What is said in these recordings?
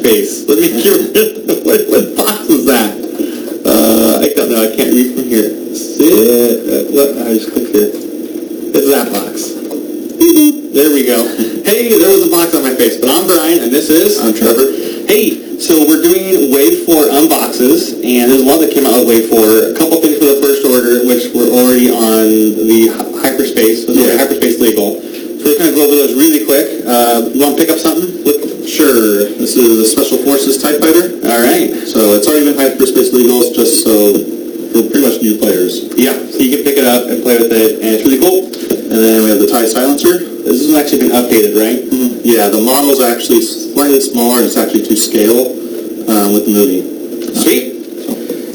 face. Let me hear what box is that? I don't know. I can't read from here. What? I just clicked here. It's that box. There we go. Hey, there was a box on my face. But I'm Brian, and this is... I'm Trevor. Hey, so we're doing Wave 4 unboxes, and there's a lot that came out with Wave 4. A couple things for the first order, which were already on the hyperspace. Hyperspace legal. So we're going to go over those really quick. You want to pick up something? Sure. This is a Special Forces TIE Fighter. All right. So it's already been hyperspace legal, just so for pretty much new players. Yeah, so you can pick it up and play with it, and it's really cool. And then we have the TIE Silencer. This has actually been updated, right? Mm-hmm. Yeah, the model's actually slightly smaller, and it's actually to scale with the movie. Sweet.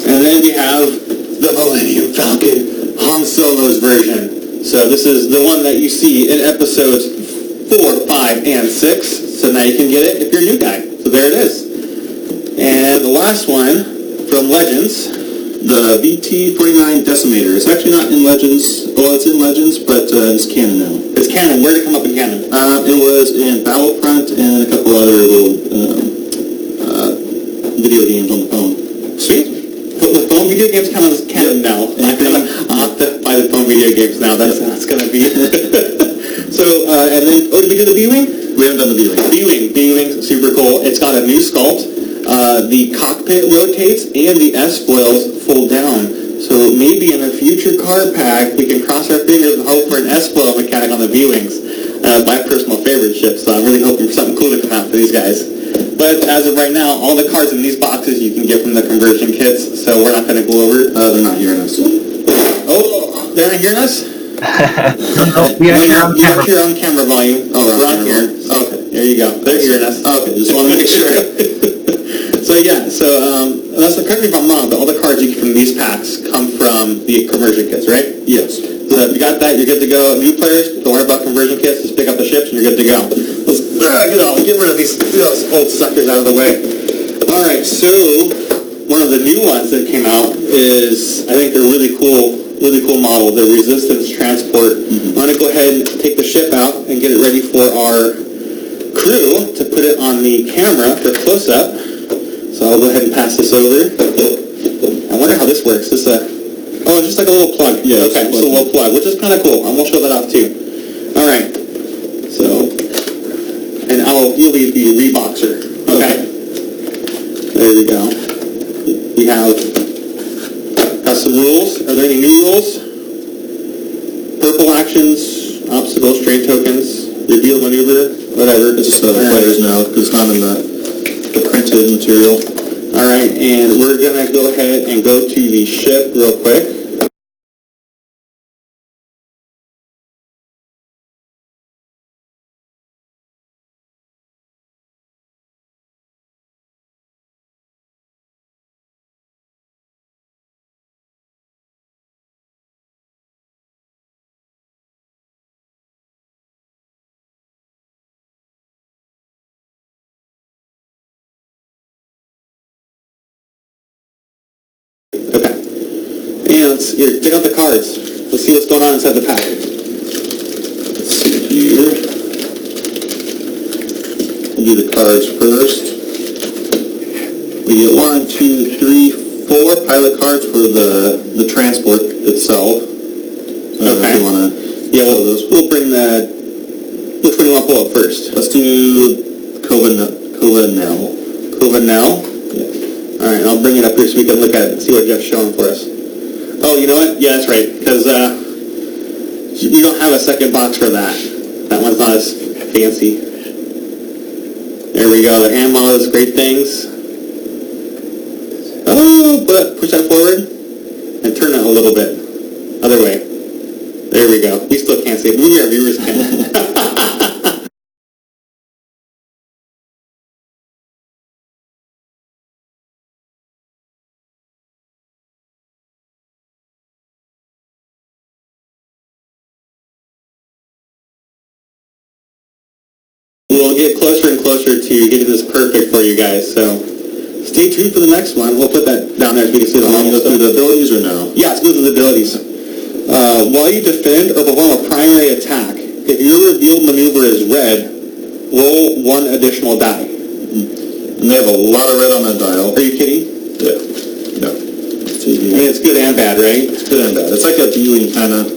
And then we have the Millennium Falcon Han Solo's version. So this is the one that you see in episodes 4, 5, and 6. So now you can get it if you're a new guy. So there it is. And the last one from Legends, the VT-49 Decimator. It's actually not in Legends. Well, it's in Legends, but it's canon now. It's canon. Where did it come up in canon? It was in Battlefront and a couple other little video games on the phone. Sweet. But the phone video games count as canon now. I'll have to buy the phone video games now. That's going to be So, and then, did we do the B-Wing? We haven't done the B-Wing. B-Wing's super cool. It's got a new sculpt. The cockpit rotates and the S-foils fold down. So maybe in a future card pack, we can cross our fingers and hope for an S-foil mechanic on the B-Wings. My personal favorite ship, so I'm really hoping for something cool to come out for these guys. But as of right now, all the cards in these boxes you can get from the conversion kits, so we're not going to go over. They're not hearing us. Oh, they're not hearing us? We have your on camera volume. Oh, we're on here. Okay, there you go. They're hearing us. Okay, just want to make sure. So that's correct me if I'm wrong, but all the cards you get from these packs come from the conversion kits, right? Yes. So if you got that, you're good to go. New players, don't worry about conversion kits. Just pick up the ships and you're good to go. Let's get rid of these old suckers out of the way. All right, so one of the new ones that came out is, I think they're really cool model, the Resistance Transport. I'm going to go ahead and take the ship out and get it ready for our crew to put it on the camera for close-up. So I'll go ahead and pass this over. I wonder how this works. It's just like a little plug. Yeah. Okay, so a little plug, which is kind of cool. I'm going to show that off too. All right. So, and you'll be the reboxer. Okay. There we go. We have got some rules. Are there any new rules? Purple actions, obstacles, train tokens, reveal maneuver, whatever. It's just the players know, because it's not in the printed material. Alright, and we're going to go ahead and go to the ship real quick. Here, check out the cards. Let's see what's going on inside the pack. Let's see here. We'll do the cards first. We get 1, 2, 3, 4 pilot cards for the transport itself. Okay. If you want to... Yeah, we'll bring that... Which one do you want to pull up first? Let's do Covenel. Covenel? Yeah. Alright, I'll bring it up here so we can look at it and see what Jeff's showing for us. Oh, you know what? Yeah, that's right. Because we don't have a second box for that. That one's not as fancy. There we go. The hand models, great things. Oh, push that forward and turn it a little bit. Other way. There we go. We still can't see it. Maybe our viewers can. We'll get closer and closer to getting this perfect for you guys, so stay tuned for the next one. We'll put that down there so we can see the Go through the abilities or no? Yeah, let's go through the abilities. While you defend or perform a primary attack, if your revealed maneuver is red, roll 1 additional die. And they have a lot of red on that dial. Are you kidding? Yeah. No. I mean, it's good and bad, right? It's good and bad. It's like a B-Wing kind of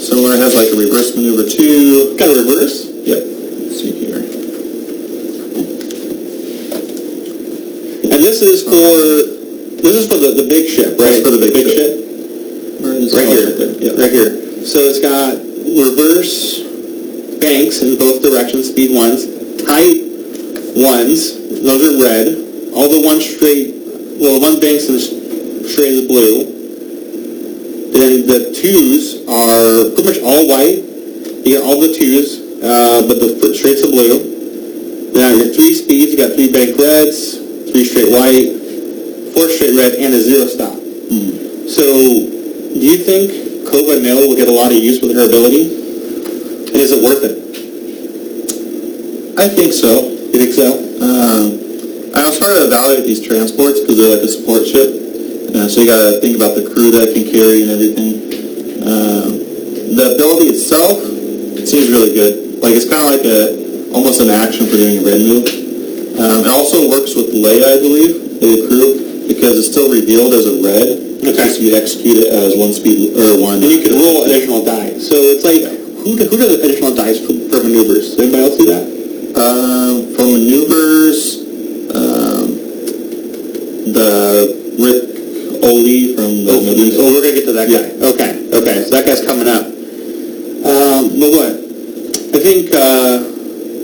similar. It has like a reverse maneuver too. Got a reverse? Yep. Let's see here. And this is for the big ship, right? It's for the big ship. Right here. Yeah. Right here. So it's got reverse banks in both directions, speed ones, tight ones, those are red. All the one banks and straight is blue. Then the twos are pretty much all white. You got all the twos, but the straights are blue. Then your 3 speeds, you got 3 bank reds, 3 straight white, 4 straight red, and a 0 stop. So, do you think Kova Nil will get a lot of use with her ability? And is it worth it? I think so. You think so? I was trying to evaluate these transports because they're like a support ship. So you got to think about the crew that it can carry and everything. The ability itself seems really good. Like it's kind of like almost an action for doing a red move. It also works with Leia, I believe, the crew, because it's still revealed as a red. Okay. So you execute it as 1 speed or 1. And you can roll additional die. So it's like, who does additional dice for maneuvers? Does anybody else do that? For maneuvers, the Rick Oli from the Naboo. Oh, we're going to get to that guy. Yeah. Okay, so that guy's coming up. But what? I think,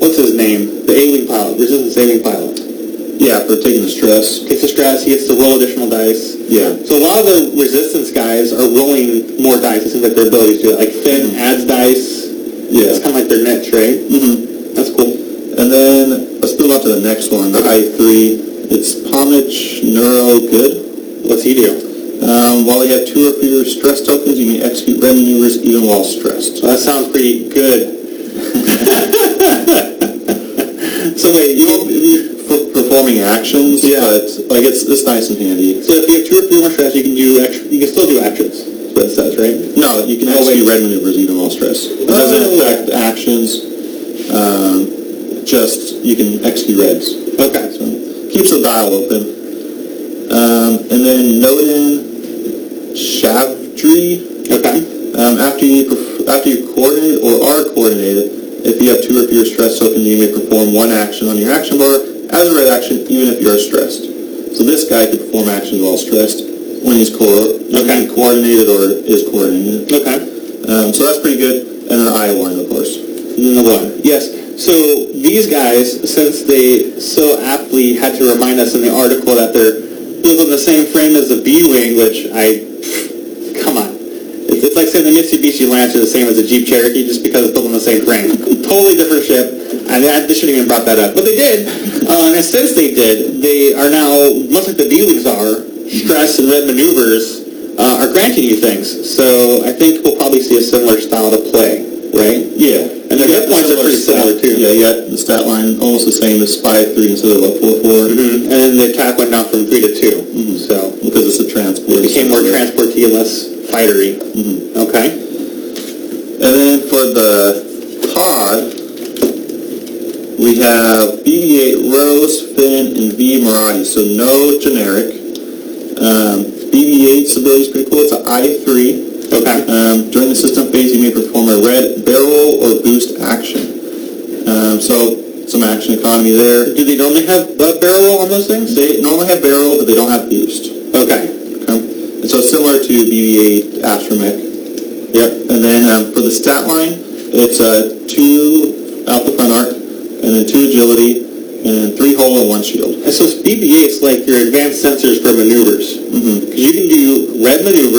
what's his name? The A-Wing pilot, Resistance A-Wing pilot. Yeah, for taking the stress. Takes the stress, he gets to roll additional dice. Yeah. So a lot of the Resistance guys are rolling more dice. It seems like their abilities do it. Like Finn adds dice. Yeah. It's kind of like their niche, right? Mm-hmm. That's cool. And then, let's move on to the next one, the I-3. It's Pomich Neuro Good. What's he do? While you have 2 or fewer stress tokens, you may execute red maneuvers even while stressed. Well, that sounds pretty good. So wait, You won't be performing actions, Yeah. but like it's nice and handy. so if you have 2 or 3 more stress, you can still do actions. That's what it says, right? No, you can execute red maneuvers even while stressed. It doesn't affect actions. Just you can execute reds. Okay. So keeps the dial open. And then Nodin Shavdri. Okay. After you coordinate or are coordinated, if you have 2 or fewer stress tokens, you may perform 1 action on your action bar as a red action, even if you are stressed. So this guy could perform actions while stressed when he's coordinated or is coordinated. Okay. So that's pretty good. And then I-1, of course. And then the 1. Yes. So these guys, since they so aptly had to remind us in the article that they're built on the same frame as the B-Wing, which come on. It's like saying the Mitsubishi Lancer is the same as the Jeep Cherokee just because it's built on the same frame. Totally different ship. And they shouldn't even brought that up. But they did. And since they did, they are now, much like the B-Wings are, stress and red maneuvers are granting you things. So I think we'll probably see a similar style to play, right? Yeah. And the hit points are pretty similar too. Yeah, you got the stat line almost the same as 5-3 instead of a 4-4. And then the attack went down from 3 to 2. So Because it's a transport. it became more transporty and less fightery. Okay. And then for the pod, we have BB-8 Rose, Finn, and V Maraudis, so no generic. BB-8's ability is pretty cool. It's an I-3. Okay. During the system phase, you may perform a red barrel or boost action. So some action economy there. Do they normally have a barrel on those things? They normally have barrel, but they don't have boost. Okay. And so similar to BB-8 Astromech. Yep. And then for the stat line, it's 2 out the front arc, and then 2 agility, and 3 hull and 1 shield. And so BB-8's like your advanced sensors for maneuvers. Because you can do red barrel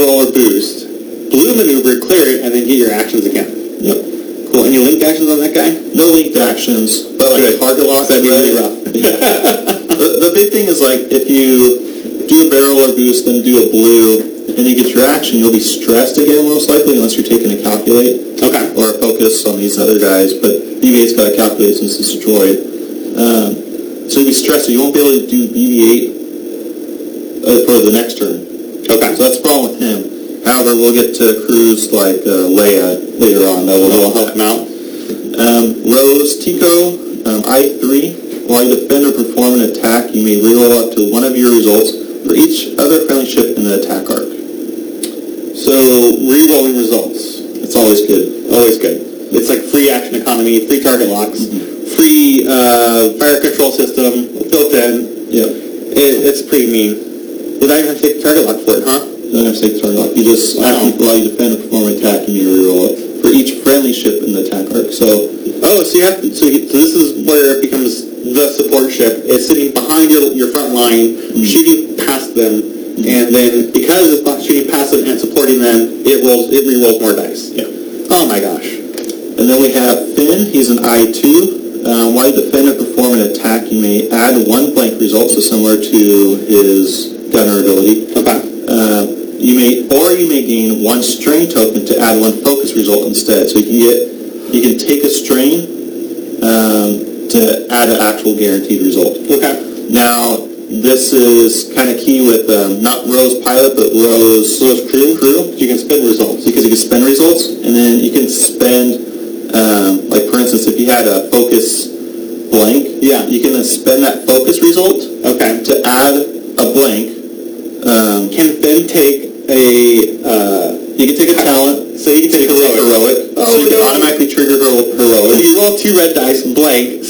roll or boost, blue maneuver, clear it, and then get your actions again. Yep. Cool. Any linked actions on that guy? No linked actions, but like target lock, That'd be really rough. The big thing is like if you do a barrel or boost, then do a blue, and you get your action, you'll be stressed again most likely unless you're taking a calculate. Okay. Or a focus on these other guys, but BB-8's got a calculate since it's a droid. So you'll be stressed, so you won't be able to do BB-8 for the next turn. Okay. So that's the problem with him. However, we'll get to crews like Leia later on that will help him out. Rose, Tico, I3, while you defend or perform an attack, you may reroll up to one of your results for each other friendly ship in the attack arc. So, re-rolling results. It's always good. Always good. It's like free action economy, free target locks, free fire control system, built in. Yeah. It's pretty mean. Without even have to take target lock for it, huh? You don't have to take the target lock. You just, while you defend or perform an attack, you may reroll it for each friendly ship in the attack arc. So, so you have to, so this is where it becomes the support ship. It's sitting behind your front line, shooting past them, and then because it's shooting past them and supporting them, it re-rolls more dice. Yeah. Oh my gosh. And then we have Finn. He's an I2. While you defend or perform an attack, you may add one blank result, so similar to his gunner ability. Okay. You may gain one strain token to add one focus result instead. So you can take a strain to add an actual guaranteed result. Okay. Now, this is kind of key with not Rose Pilot, but Rose Crew. You can spend results. Because you can spend results, and then you can spend, like for instance, if you had a focus blank, you can then spend that focus result to add a blank. Can then take you can take a talent, so you can take heroic, Oh, so you can no. automatically trigger heroic. So you roll 2 red dice, blank,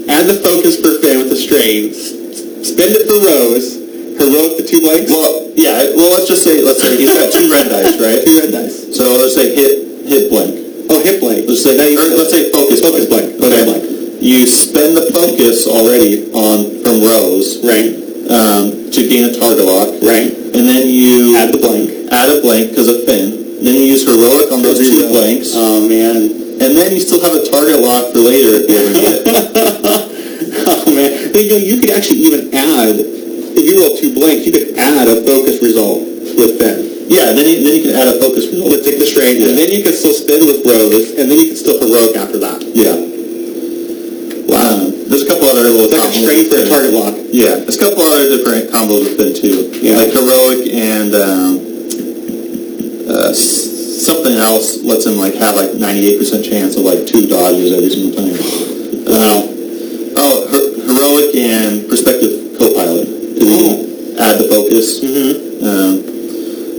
add the focus for Finn with the strain, spend it for Rose, heroic the 2 blanks. Well, let's say he's got 2 red dice, right? 2 red dice. So let's say hit blank. Oh, hit blank. Let's say focus blank. Okay. Blank. You spend the focus already from Rose, Right. to gain a target lock, Right. and then you Add the blank. Add a blank because of Finn. Then you use heroic on those 2 blanks. Oh man. And then you still have a target lock for later if you ever need it. Oh man. But, you could actually even add, if you roll 2 blanks, you could add a focus result with Finn. Yeah, then you can add a focus result. With take the strain, and then you can still spin with Rose, and then you can still heroic after that. Yeah. Wow. There's a couple other little It's like a strain for a target lock. Yeah, there's a couple other different combos with Finn too. Yeah. Like heroic and something else lets him have 98% chance of 2 dodges every single time. Heroic and prospective co-pilot. Add the focus.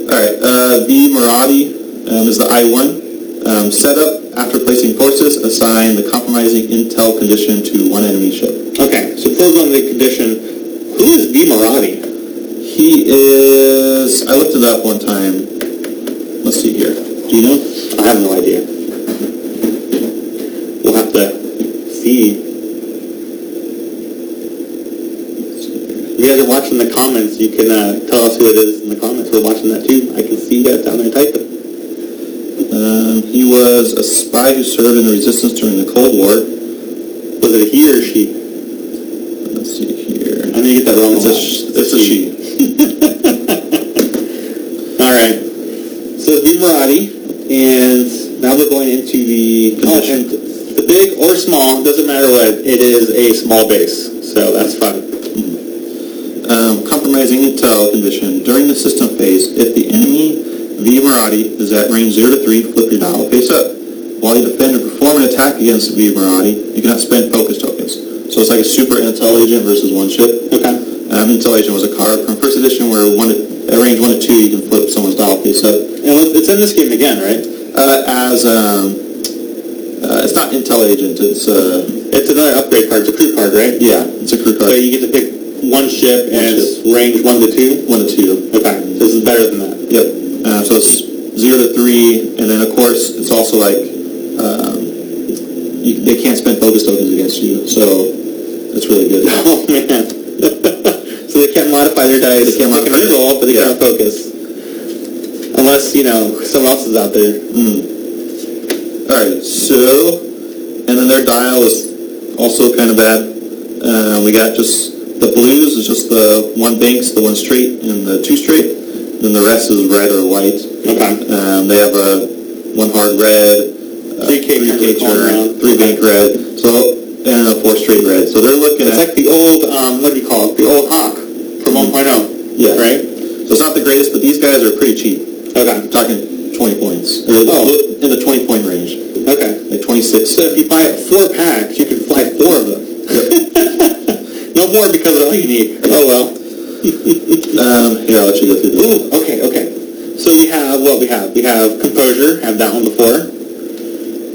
Alright, the Maradi is the I-1. Set up after placing forces, assign the compromising intel condition to one enemy ship. Okay, so program the condition. Who is the Maradi? He is... I looked it up one time. Let's see here. Do you know? I have no idea. We'll have to see. If you guys are watching the comments, you can tell us who it is in the comments. We're watching that too. I can see you guys down there typing. He was a spy who served in the resistance during the Cold War. Was it a he or a she? Let's see here. I may get that wrong. It's a she. Alright. So it's the Maradi, and now we're going into the... and the big or small, doesn't matter what, it is a small base. So that's fun. Compromising intel condition. During the system phase, if the enemy V Maradi is at range 0 to 3, flip your dial face up. While you defend or perform an attack against V Maradi, you cannot spend focus tokens. So it's like a super intel agent versus one ship. Okay. Intel agent was a card from first edition where at range 1 to 2 you can flip someone's dial face up. And it's in this game again, right? It's not intel agent, it's another upgrade card. It's a crew card, right? Yeah, it's a crew card. So you get to pick one ship, and it's range 1 to 2? 1 to 2. Okay, this is better than that. Yep. So it's 0 to 3, and then of course it's also they can't spend focus tokens against you, so it's really good. Oh man. So they can't modify their dice. They can reroll, but they can't focus. Unless, someone else is out there. Alright, so, and then their dial is also kind of bad. We got just the blues is just the 1 banks, the 1 straight, and the 2 straight. Then the rest is red or white. Okay. They have a 1 hard red, 3K turn, 3 bank red, and a 4 straight red. So they're looking It's like the old, what do you call it? The old Hawk from 1.0. Yeah. Right? So it's not the greatest, but these guys are pretty cheap. Okay. I'm talking 20 points. In the 20-point range. Okay. Like 27 26. So if you buy 4 packs, you can fly 4 of them. No more because they're all unique. Oh well. Here, I'll let you go through this. Ooh, okay. So we have what we have. We have composure. Have that one before.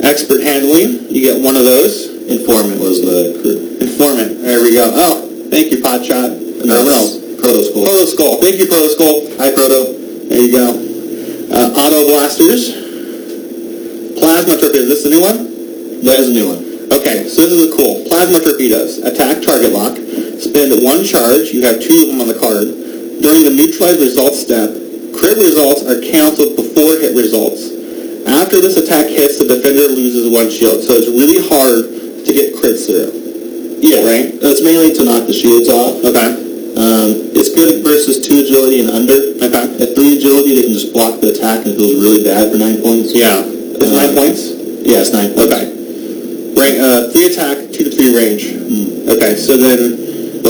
Expert handling. You get one of those. Informant was the crew. Informant. There we go. Oh, thank you, Podsshot. No, Proto Skull. Proto Skull. Thank you, Proto Skull. Hi, Proto. There you go. Auto blasters. Plasma torpedoes. Is this the new one? That is a new one. Okay, so this is cool. Plasma torpedoes. Attack target lock. Spend 1 charge. You have 2 of them on the card. During the neutralize results step, crit results are canceled before hit results. After this attack hits, the defender loses 1 shield. So it's really hard to get crits through. Yeah, right? That's mainly to knock the shields off. Okay. It's good versus 2 agility and under. Okay. At 3 agility, they can just block the attack and it feels really bad for 9 points. Yeah. It's 9 points? Yeah, it's 9 points. Okay. 3 attack, 2 to 3 range. Okay, so then,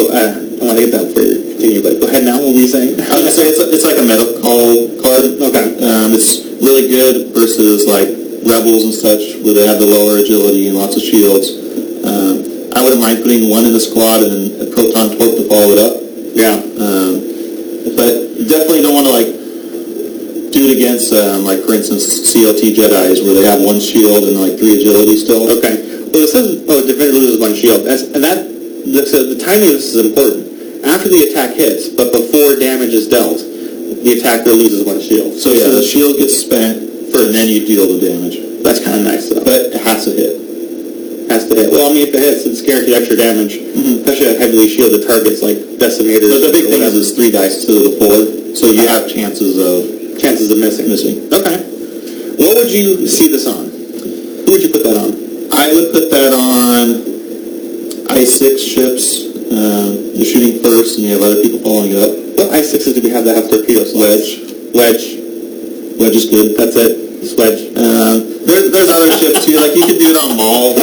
I want to get that before you continue, but go ahead now. What were you saying? I was going to say, it's like a medical card. Okay. It's really good versus like rebels and such, where they have the lower agility and lots of shields. I wouldn't mind putting 1 in the squad and then a proton torp to follow it up. Yeah. But definitely don't want to like do it against like for instance CLT Jedis where they have 1 shield and like 3 agility still. Okay. Well, it says defender loses 1 shield. The timing of this is important. After the attack hits, but before damage is dealt, the attacker loses 1 shield. So yeah, the shield gets spent and then you deal the damage. That's kind of nice though. But it has to hit. Has to hit. Well, I mean, if it hits, it's guaranteed extra damage. Especially on heavily shielded targets like decimators. But the big thing is it's 3 dice to the 4, so you have chances of missing. Okay. What would you see this on? Who would you put that on? I would put that on I-6 ships. You're shooting first, and you have other people following it up. What I-6s do we have that have torpedoes? Wedge is good. That's it. It's Wedge. There's other ships too. Like you could do it on Maul,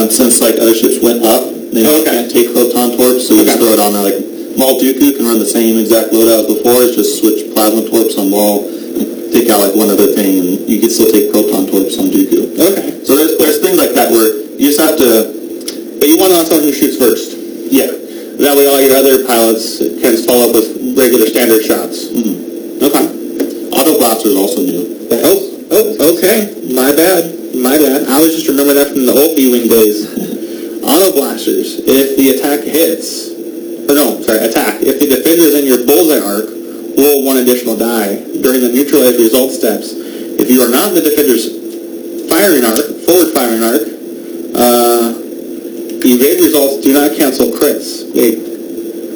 since like other ships went up. They can't take proton torps, so you just throw it on there. Like Maul Dooku can run the same exact loadout before. It's just switch plasma torps on Maul, and take out like one other thing, and you can still take proton torps on Dooku. Okay. So there's things like that where you just have to. But you want it on someone who shoots first. Yeah. That way all your other pilots can follow up with regular standard shots. Okay. Auto blaster is also new. Oh, okay. My bad. I was just remembering that from the old B-Wing days. Auto blasters. If the attack hits, attack. If the defender is in your bullseye arc, roll 1 additional die. During the neutralize result steps, if you are not in the defender's forward firing arc, evade results do not cancel crits. Wait.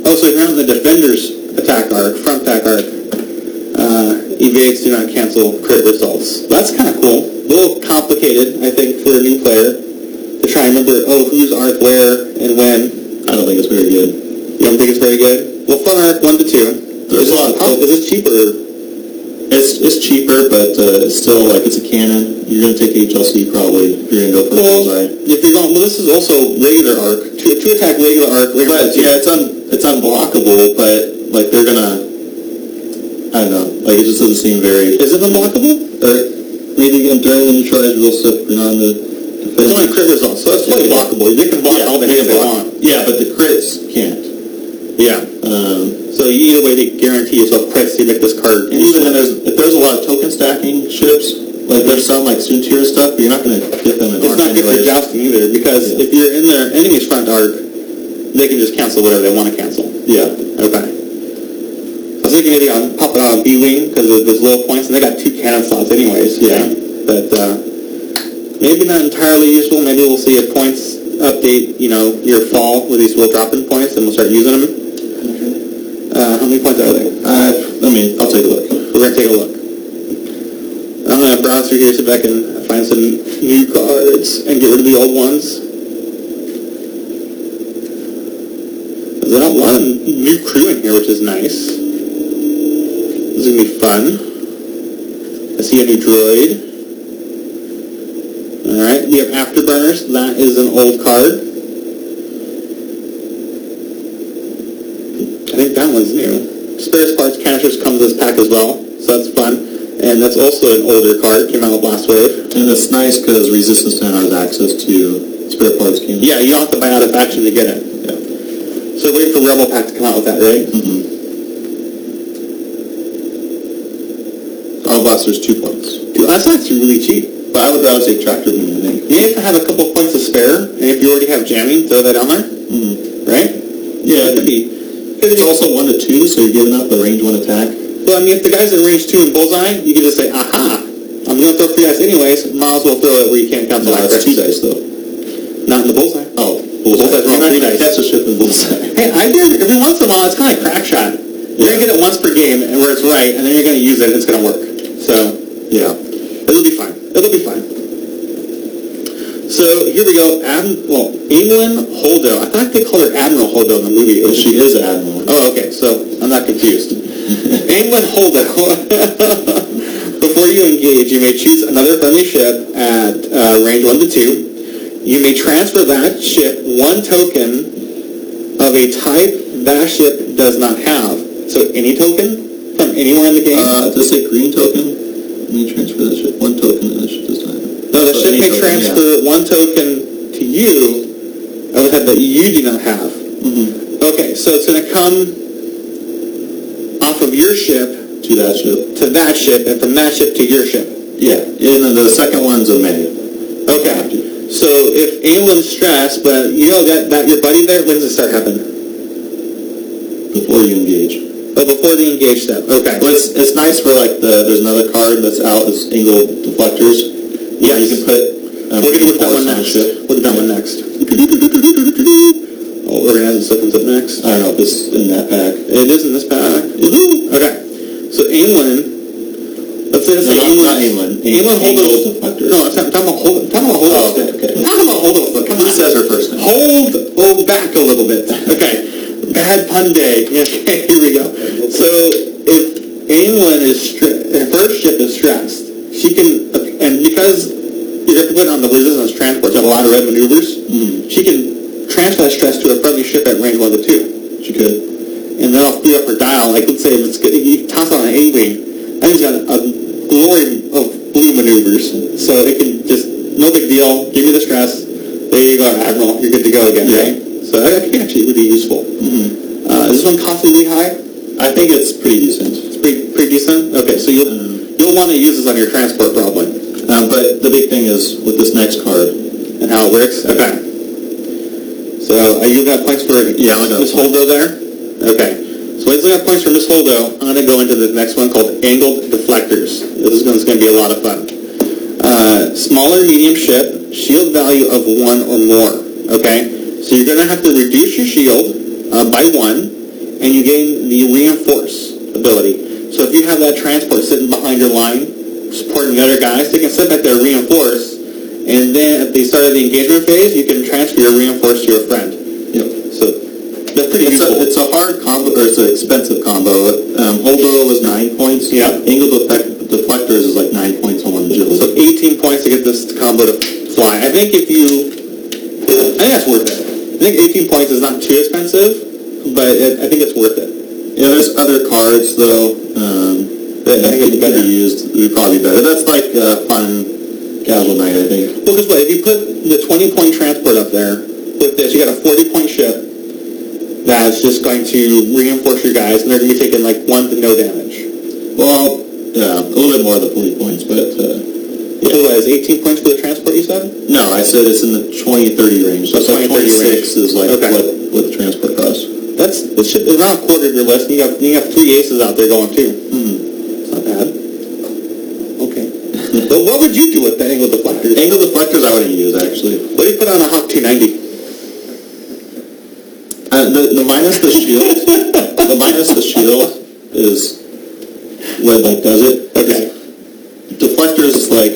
Oh, so if you're not in the defender's attack arc, front attack arc, evades do not cancel crit results. That's kind of cool. A little complicated, I think, for a new player to try and remember, whose arc where and when. I don't think it's very good. You don't think it's very good? Well, fun arc 1 to 2. There's a lot of Is this cheaper? It's cheaper, but it's still like it's a cannon. You're going to take HLC probably if you're going to go for the bullseye. If you're going, this is also regular arc. To attack regular arc. But yeah, it's unblockable, but like they're going to, I don't know, like it just doesn't seem very... Is it unblockable? Or maybe during the neutralize result step, you're not on the... It's only crit results, so it's fully blockable. They can block all the hits they want. Yeah, but the crits can't. Yeah. So either way, they guarantee yourself crits to make this card. And even then, if there's a lot of token stacking ships, like there's some like Soontir and stuff, but you're not going to get them in arc. It's not good for jousting either, because if you're in their enemy's front arc, they can just cancel whatever they want to cancel. Yeah. Okay. I was thinking maybe I'll pop it on a B-Wing because of those little points, and they got 2 cannon slots anyways. Yeah. But maybe not entirely useful. Maybe we'll see if points update, your fall with these will drop-in points, and we'll start using them. How many points are they? I'll take a look. We're going to take a look. I'm going to browse through here, see if I can find some new cards and get rid of the old ones. There's a lot of new crew in here, which is nice. This is going to be fun. I see a new droid. Alright, we have Afterburners. That is an old card. I think that one's new. Spare parts canisters comes as pack as well, so that's fun. And that's also an older card, came out last wave. And it's nice because Resistance 10 has access to spare parts cannon. Yeah, you don't have to buy out a faction to get it. Yeah. So wait for Rebel Pack to come out with that, right? Auto Blaster's 2 points. Dude, that's actually really cheap. But I would rather take Tractor than anything. You have to have a couple points to spare, and if you already have jamming, throw that on there. Right? Yeah, it's also 1 to 2, so you're giving up the range 1 attack. Well, I mean, if the guy's in range 2 and bullseye, you can just say, aha, I'm going to throw 3 dice anyways, might as well throw it where you can't cancel No, that's 2 dice, though. Not in the bullseye. Oh, Bullseye's wrong, 3 dice. That's a ship in Bullseye. Hey, I did every once in a while, it's kind of like crack shot. You're going to get it once per game, and where it's right, and then you're going to use it, and it's going to work. So, Yeah. it'll be fine. It'll be fine. So, here we go. England Holdo. I thought they called her Admiral Holdo in the movie. Well, she is Admiral. Oh, okay, so I'm not confused. England Holdo. Before you engage, you may choose another friendly ship at range 1 to 2. You may transfer that ship 1 token of a type that ship does not have. So any token from anywhere in the game? Does it say green token? You may transfer that ship 1 token and that ship does not have. No, the So ship any may token, transfer 1 token to you of a type that you do not have. Okay, so it's going to come off of your ship To that ship. to that ship, and from that ship to your ship. Yeah. And then the second one's a May. Okay, so if England's stressed, but you know that your buddy there, when does it start happening? Before you engage. Oh, before the engage step. Okay. Well, it's nice for like there's another card that's out as angle deflectors. Yeah, you can put. We're going to look at that one next. Look at that one next. Oh, organizing stuff comes up next. I don't know if it's in that pack. It is in this pack. Okay. So England. Let's say Not England. England Angle Holdo. deflectors. No, I'm talking about Holdo. I'm talking about Holdo. Oh, okay. I'm talking about Holdo. Come on. Who says her first name? Hold back a little bit. Okay. Bad pun day. Okay, here we go. So if England is her first ship is stressed, she can, and because you're going to put on the resistance transports, have a lot of red maneuvers, she can transfer that stress to a friendly ship at range 1 to 2. She could. And that'll free up her dial. Like, let's say if it's good, you toss it on an A-wing, that thing's got a glory of blue maneuvers. So it can just, no big deal, give me the stress, there you go, Admiral, you're good to go again, right? So that can be actually really useful. Is this one costly really high? I think it's pretty decent. It's pretty decent? Okay, so you'll want to use this on your transport probably. But the big thing is with this next card. And how it works? Okay. So you got points for Miss Holdo there? Okay. So once I got points for Miss Holdo, I'm going to go into the next one called Angled Deflectors. This one's going to be a lot of fun. Smaller medium ship, shield value of 1 or more. Okay? So you're going to have to reduce your shield by 1, and you gain the reinforce ability. So if you have that transport sitting behind your line, supporting the other guys, they can sit back there, reinforce, and then at the start of the engagement phase, you can transfer your reinforce to your friend. Yep. So that's pretty useful. It's a hard combo, or it's an expensive combo. Holdo is 9 points. Yeah. Angle deflectors is like 9 points on 1 jewel. So 18 points to get this combo to fly. I think that's worth it. I think 18 points is not too expensive, but I think it's worth it. Yeah, there's other cards though that I think could be used. Would probably be better. That's like a fun casual night, I think. Well, because if you put the 20-point transport up there with this, you got a 40-point ship that's just going to reinforce your guys, and they're going to be taking like 1 to no damage. Well, yeah, a little bit more than 40 points, but What is 18 points for the transport? You said? no, I said it's in the 20-30 range. So 20-30 range. 26 is like what the transport costs. That's around a quarter of your list. And you have 3 aces out there going too. It's not bad. Okay. But what would you do with the angle deflectors? Angle deflectors I wouldn't use actually. What do you put on a Hawk 290? The minus the shield. The minus the shield is what like does it. Okay. Deflectors is like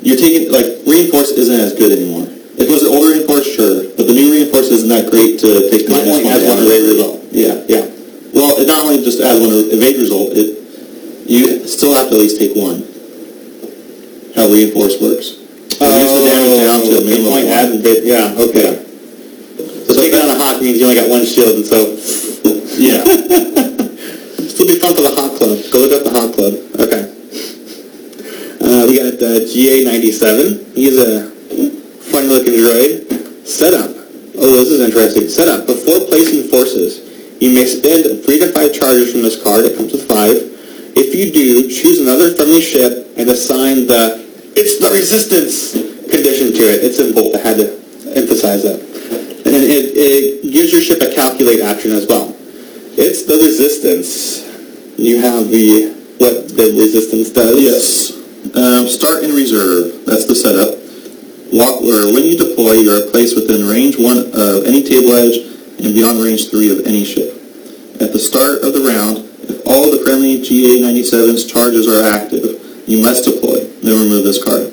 you're taking like reinforce isn't as good anymore. If it was an older reinforce, sure, but the new reinforce isn't that great to take the Not only adds 1 evade result. Yeah. Well, it not only just adds 1 evade result, you still have to at least take 1. How reinforce works. Reduce the damage down to a minimum of 1. Add and bit, yeah, okay. So taking on a Hawk means you only got 1 shield, and so yeah. still be fine on for the Hot Club. Go look up the Hot Club. Okay. We got GA97. He's a funny-looking droid. Setup. Oh, this is interesting. Setup. Before placing forces, you may spend 3 to 5 charges from this card. It comes with 5. If you do, choose another friendly ship and assign the "It's the Resistance" condition to it. It's in bold. I had to emphasize that. And it gives your ship a calculate action as well. It's the Resistance. You have what the Resistance does. Yes. Start in reserve. That's the setup. When you deploy, you are placed within range 1 of any table edge and beyond range 3 of any ship. At the start of the round, if all the friendly GA-97's charges are active, you must deploy. Then remove this card.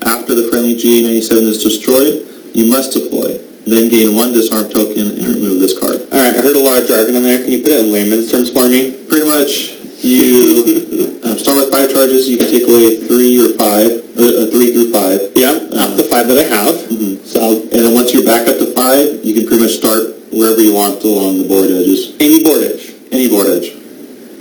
After the friendly GA-97 is destroyed, you must deploy. Then gain 1 disarm token and remove this card. Alright, I heard a lot of jargon in there. Can you put it in layman's terms for me? Pretty much, you start with 5 charges. You can take away 3 or 5, 3 through 5. Yeah, the 5 that I have. Mm-hmm. And then once you're back up to 5, you can pretty much start wherever you want along the board edges. Any board edge? Any board edge.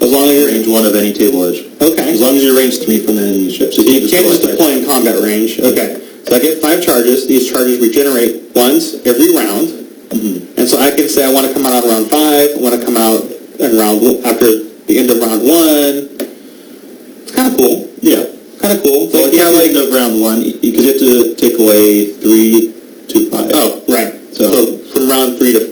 As long as you're range 1 of any table edge. Okay. As long as you're range 3 from the enemy ship. So you can't just deploy in combat range. Okay. So I get 5 charges. These charges regenerate once every round. Mm-hmm. And so I can say I want to come out on round 5. I want to come out in after the end of round 1. It's kind of cool. Yeah. Kind of cool. So kind of like end of round 1, because you have to take away 3 to 5. Oh, right. So from round 3 to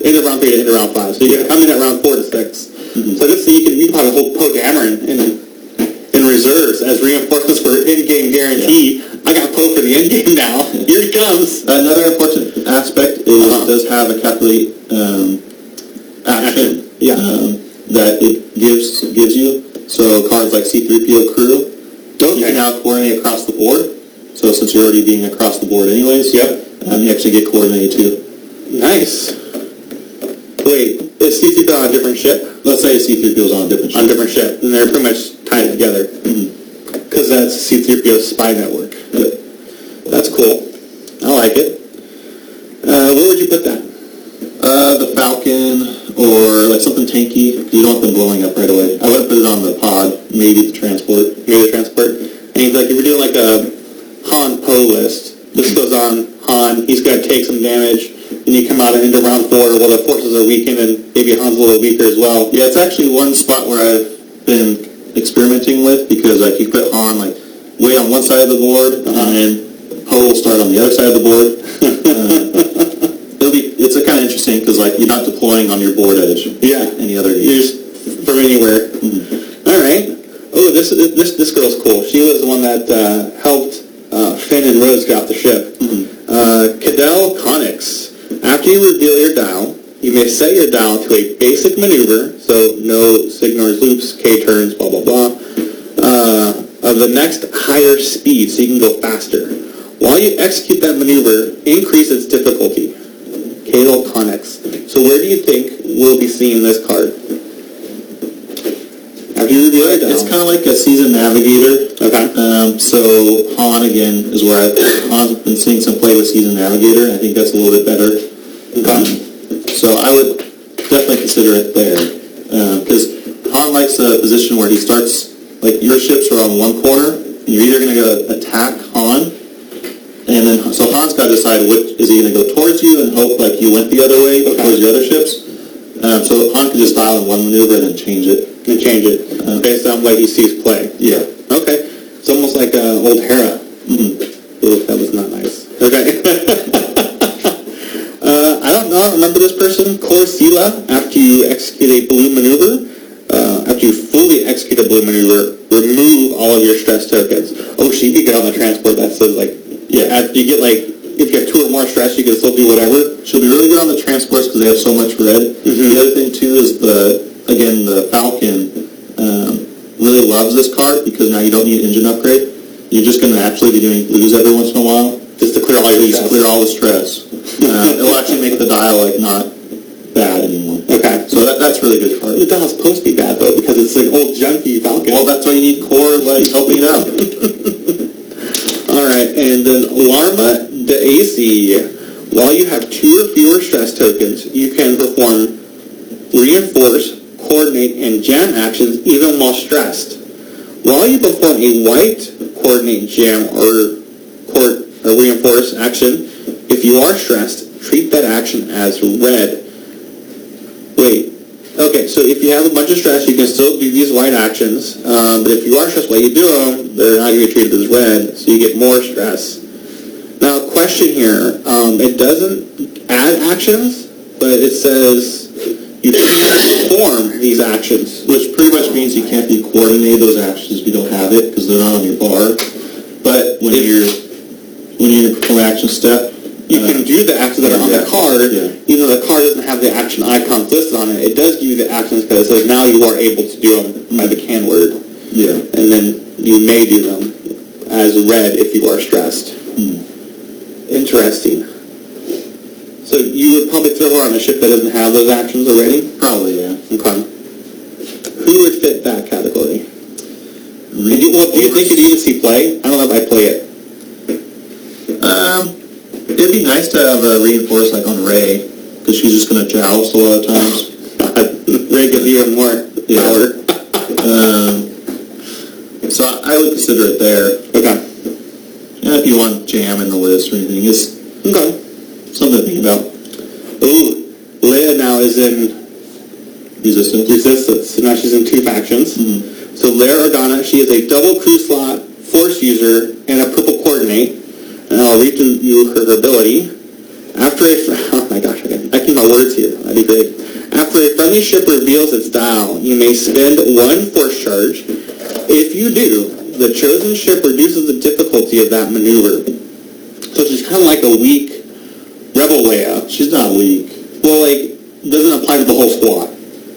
end of round 3 to end of round 5. So you can come in at round 4 to 6. Mm-hmm. So just so you can have a whole Poe Dameron in reserves as reinforcements for in-game guarantee. Yeah. I got Poe for the end-game now. Here he comes. Another important aspect is it does have a calculate action. Yeah. That it gives you. So cards like C-3PO crew, you can now coordinate across the board. So since you're already being across the board anyways, you actually get coordinated too. Nice. Wait, is C-3PO on a different ship? Let's say C-3PO is on a different ship. On a different ship, and they're pretty much tied together. Because that's C-3PO's spy network. Yep. That's cool. I like it. Where would you put that? The Falcon, or like something tanky. You don't want them blowing up right away. I would put it on the pod, maybe the transport. Maybe the transport. And he's like, if we're doing like a Han Poe list, this goes on Han, he's going to take some damage, and you come out into round 4, well, the forces are weakened, and maybe Han's a little weaker as well. Yeah, it's actually one spot where I've been experimenting with, because like you put Han like way on one side of the board, and Poe will start on the other side of the board. It's kind of interesting because like you're not deploying on your board edge. Yeah, any other. You're just from anywhere. Mm-hmm. All right. Oh, this girl's cool. She was the one that helped Finn and Rose get off the ship. Mm-hmm. Cadell Connix. After you reveal your dial, you may set your dial to a basic maneuver, so no signals, loops, K-turns, blah, blah, blah, of the next higher speed, so you can go faster. While you execute that maneuver, increase its difficulty. Cadell Connix. So where do you think we'll be seeing this card? After you reveal your dial. It's kind of like a seasoned navigator. Okay. So Han again is where Han's been seeing some play with seasoned navigator. I think that's a little bit better. Okay. So I would definitely consider it there, because Han likes a position where he starts like your ships are on one corner. And you're either going to go attack Han, and then so Han's got to decide which is he going to go towards you and hope like you went the other way towards the other ships. So Han can just dial in one maneuver and then change it. Based on what he sees play. Yeah. Okay. It's almost like old Hera. Mm-hmm. Ooh, that was not nice. Okay. I don't know. Remember this person? Corsila. After you execute a blue maneuver, after you fully execute a blue maneuver, remove all of your stress tokens. Oh, she'd be good on the transport. That says like, after you get like, if you have 2 or more stress, you can still do whatever. She'll be really good on the transports because they have so much red. Mm-hmm. The other thing too is the Falcon really loves this card because now you don't need engine upgrade. You're just going to actually be doing blues every once in a while just to clear all your stress. Clear all the stress. It'll actually make the dial like not bad anymore. Okay. So that's really good card. The dial's supposed to be bad though because it's like old junky Falcon. Well, that's why you need core like helping it out. All right, and then Larma de AC. While you have 2 or fewer stress tokens, you can perform reinforce coordinate, and jam actions even while stressed. While you perform a white coordinate, jam, or reinforce action, if you are stressed, treat that action as red. Wait. Okay, so if you have a bunch of stress, you can still do these white actions, but if you are stressed while you do them, they're not going to be treated as red, so you get more stress. Now, question here, it doesn't add actions, but it says you can't perform these actions. Which pretty much means you can't be coordinated those actions if you don't have it, because they're not on your bar. But when you're in a perform action step, you can do the actions that are on the card, even though the card doesn't have the action icons listed on it. It does give you the actions because it says now you are able to do them by the can word. Yeah. And then you may do them as red if you are stressed. Interesting. So you would probably throw her on a ship that doesn't have those actions already? Probably, yeah. Okay. Who would fit that category? Do you think you'd even see play? I don't know if I'd play it. It'd be nice to have a reinforce like on Rey, because she's just going to joust a lot of times. Rey gives even more power. So I would consider it there. Okay. Yeah, if you want jam in the list or anything, it's something to think about. Ooh, Leia now is in Resistance. So now she's in 2 factions. Mm-hmm. So Leia Organa, she is a double crew slot, force user, and a purple coordinate. And I'll read to you her ability. Oh my gosh, I keep my words here. That'd be great. After a friendly ship reveals its dial, you may spend 1 force charge. If you do, the chosen ship reduces the difficulty of that maneuver. So she's kind of like a weak Rebel Leia. She's not weak. Well, doesn't apply to the whole squad.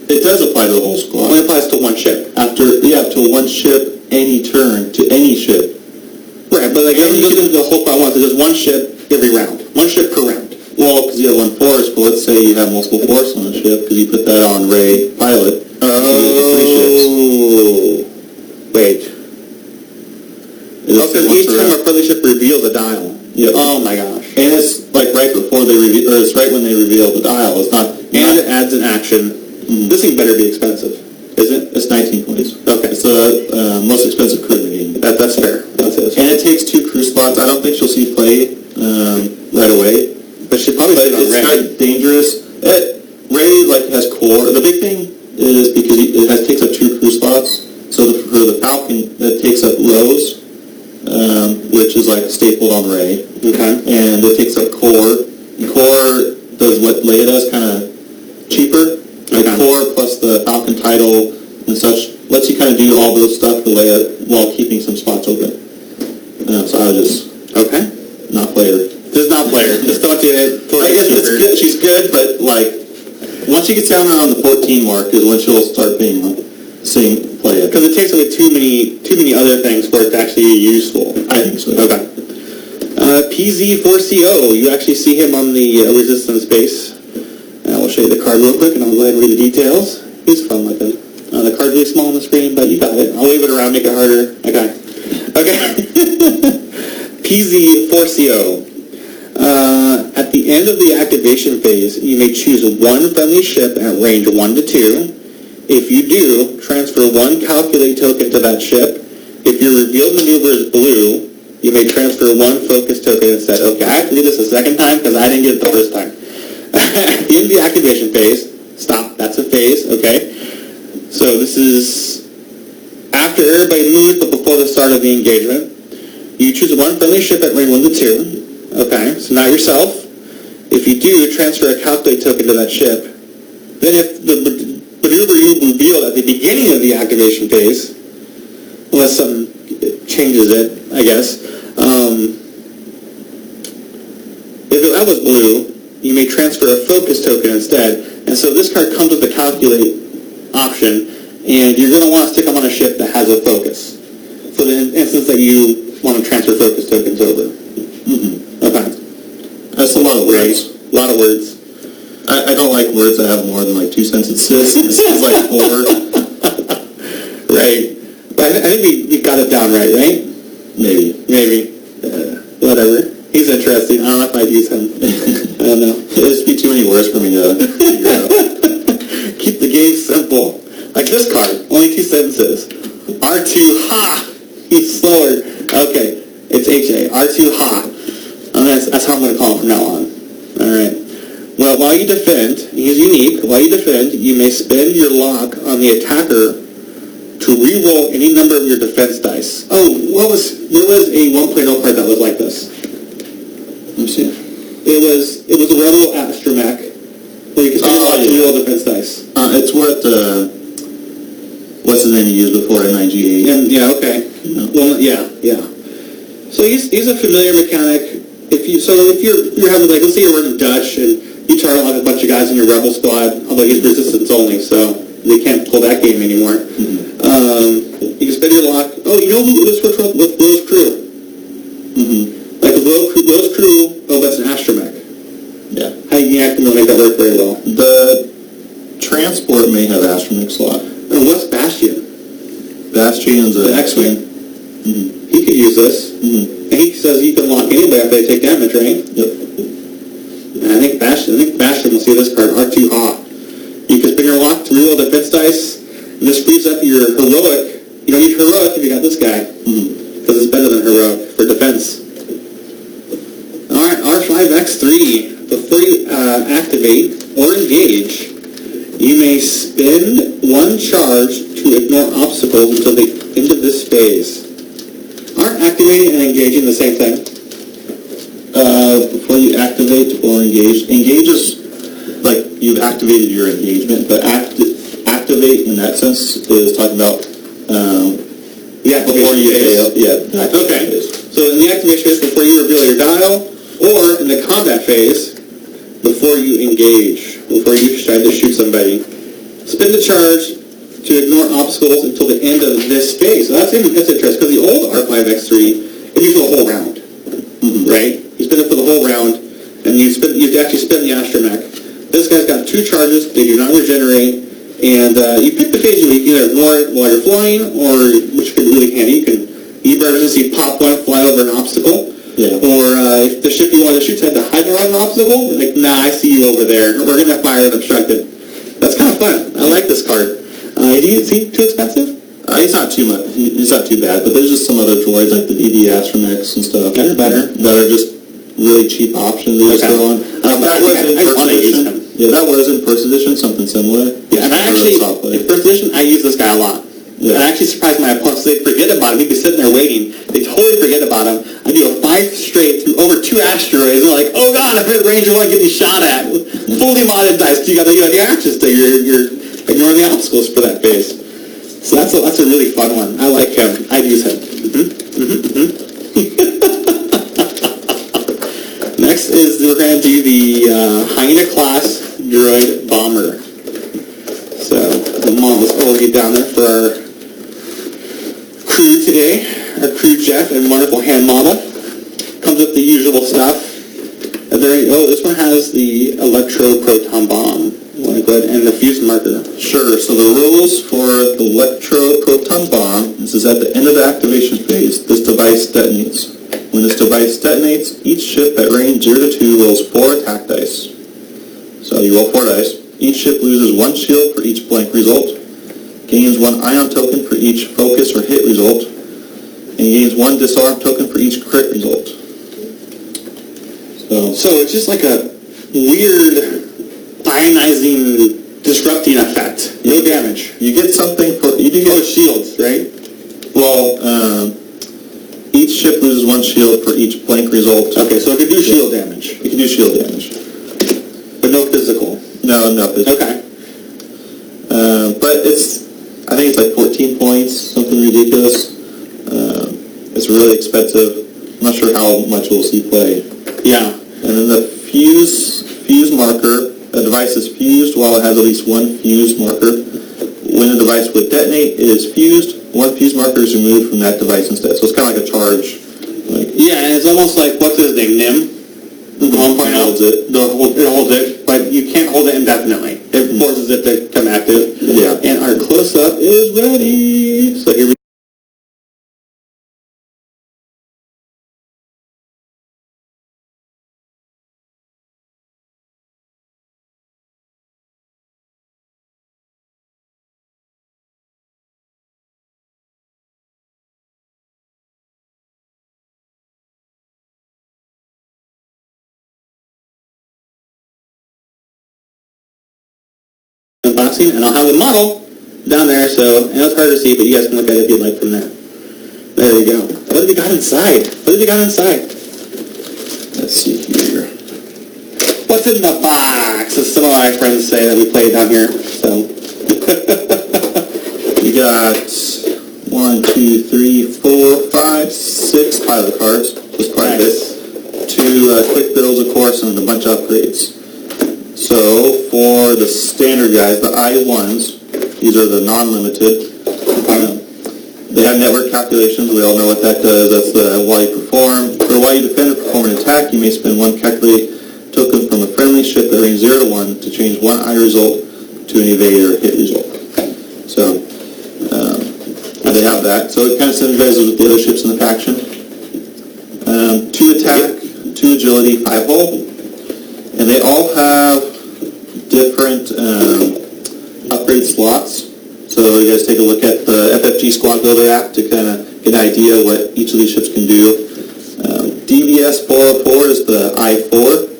It does apply to the whole squad. It only applies to 1 ship. To 1 ship, any turn, to any ship. Right, but it doesn't do the whole squad once. It does 1 ship every round. 1 ship per round. Well, because you have 1 force, but let's say you have multiple force on a ship, because you put that on Rey pilot. Oh. Wait. Because each time a friendly ship reveals a dial. Yep. Oh my gosh. And it's like right before they reveal, or it's right when they reveal the dial. It's not. And it adds an action. This thing better be expensive, isn't it? It's 19 points. Okay. It's the most expensive crew in the game. That's fair. That's it. And it takes 2 crew slots. I don't think she'll see play right away. But she probably it's kind of dangerous. Rey has core. The big thing is because it takes up 2 crew slots. So for the Falcon, that takes up Rose, which is stapled on Rey. Okay. And it takes up core. Core does what Leia does, kind of cheaper. Core plus the Falcon title and such lets you kind of do all those stuff for Leia while keeping some spots open. So I would just not play her. Just not play her. Just don't do it. I guess it's good. She's good, but once she gets down around the 14 mark is when she'll start being play it. Because it takes away too many other things for it to actually be useful. I think so. Okay. PZ4CO. You actually see him on the Resistance base. And I will show you the card real quick, and I'll go ahead and read the details. He's fun looking. The card's really small on the screen, but you got it. I'll wave it around, make it harder. Okay. PZ4CO. At the end of the activation phase, you may choose 1 friendly ship at range 1 to 2. If you do, transfer 1 calculate token to that ship. If your revealed maneuver is blue, you may transfer 1 focus token instead. Okay, I have to do this a second time because I didn't get it the first time. At the end of the activation phase, stop, that's a phase, okay? So this is after everybody moves but before the start of the engagement. You choose 1 friendly ship at range 1 to 2. Okay, so not yourself. If you do, transfer a calculate token to that ship. Then if the maneuver you revealed at the beginning of the activation phase, unless something changes it, I guess, if that was blue, you may transfer a focus token instead. And so this card comes with the calculate option, and you're going to want to stick them on a ship that has a focus. For the instance that you want to transfer focus tokens over. Okay. That's a lot of words. A lot of words. I don't like words that have more than 2 sentences. It seems like 4. Right. But I think we got it down right? Maybe. Whatever. He's interesting. I don't know if I'd use him. I don't know. It'd be too many words for me to figure out. Keep the game simple. Like this card, only 2 sentences. R2, ha! He's slower. Okay, it's HA. R2, ha. That's how I'm going to call him from now on. Alright. Well, while you defend, he's unique, while you defend, you may spend your lock on the attacker to re-roll any number of your defense dice. Oh, there was a 1.0 card that was like this. Let me see. It was a Rebel Astromech, where you can spend your lock to re-roll defense dice. It's what's his name you used before in IGA. And, yeah, okay. Yeah. Well, yeah. So he's a familiar mechanic. If you're having, like, let's say you're running Dutch and you target like a bunch of guys in your Rebel squad, although he's resistance only, so they can't pull that game anymore. Mm-hmm. You can spend your lock. Oh, you know who was with Will's crew? Mm-hmm. Like with Will's crew, that's an Astromech. Yeah. How you can make that work very well. The transport may have Astromech slot. And what's Bastion? Bastion's an X-Wing. Mm-hmm. He could use this. Mm-hmm. And he says you can lock anybody if they take damage, right? Yep. And I think Bastion will see this card, R2 Ha. You can spin your lock to reroll defense dice, and this frees up your heroic. You don't need heroic if you got this guy, because it's better than heroic for defense. Alright, R5X3. Before you activate or engage, you may spend 1 charge to ignore obstacles until the end of this phase. Aren't activating and engaging the same thing? Before you activate or engage is like you've activated your engagement, but activate in that sense is talking about before you fail. Yeah. Okay. So in the activation phase, before you reveal your dial, or in the combat phase, before you engage, before you try to shoot somebody, spend the charge to ignore obstacles until the end of this phase. So that's interesting, because the old R5X3, it used the whole round, right? You spend it for the whole round, and you actually spend the Astromech. This guy's got 2 charges, they do not regenerate, and you pick the phase you either ignore it while you're flying, or, which can be really handy, you emergency pop one, fly over an obstacle, or if the ship you want to shoot had to hide around an obstacle, like, nah, I see you over there, we're going to fire it obstructed. That's kind of fun. I like this card. Do you see too expensive? He's not too much. He's not too bad, but there's just some other droids like the BD Astromechs and stuff. They're better. That are just really cheap options they just throw on. That was in first edition. Yeah, that was in first edition, something similar. Yeah, and in first edition, I use this guy a lot. Yeah. And I actually surprised my opponents. They forget about him. He'd be sitting there waiting. They totally forget about him. I do a 5 straight through over 2 asteroids. They're like, oh god, I've heard Ranger want to get me shot at. Fully modded dice. You got the actions that you're ignoring the obstacles for that phase. So that's a really fun one. I like him. I'd use him. Next is we're going to do the Hyena class droid bomber. So the mom is already down there for our crew today. Our crew Jeff and wonderful hand model. Comes with the usual stuff. This one has the electro proton bomb. You want to go ahead and the fuse marker. Sure. So the rules for the electro proton bomb. This is at the end of the activation phase. This device detonates. When this device detonates, each ship at range 0 to 2 rolls 4 attack dice. So you roll 4 dice. Each ship loses 1 shield for each blank result, gains 1 ion token for each focus or hit result, and gains 1 disarm token for each crit result. So it's just like a weird ionizing, disrupting effect. No damage. You get something for... You do get shields, right? Well, each ship loses 1 shield for each blank result. Okay, so it can do shield damage. It can do shield damage. But no physical. No physical. Okay. But I think it's like 14 points, something ridiculous. It's really expensive. I'm not sure how much we'll see play. Yeah. And then the fuse marker, a device is fused while it has at least 1 fuse marker. When a device would detonate, it is fused. 1 fuse marker is removed from that device instead. So it's kind of like a charge. And it's almost like, what's his name, Nim? It holds it. It holds it, but you can't hold it indefinitely. It forces it to become active. Yeah. And our close-up is ready. So here we unboxing, and I'll have the model down there, so, and it's hard to see, but you guys can look at it if you'd like from there. There you go. What have we got inside? Let's see here. What's in the box? As some of my friends say that we play down here, so. We got 1, 2, 3, 4, 5, 6 pilot cards. Just quite a bit. 2 quick builds, of course, and a bunch of upgrades. So, for the standard guys, the I-1s, these are the non-limited. They have network calculations. We all know what that does. That's while you defend or perform an attack, you may spend 1 calculate token from a friendly ship that range 0 to 1 to change 1 I result to an evade or hit result. So, they have that. So it kind of synergizes with the other ships in the faction. 2 attack, 2 agility, 5 hull. And they all have different upgrade slots. So you guys take a look at the FFG Squad Builder app to kind of get an idea what each of these ships can do. DBS 404 is the I4.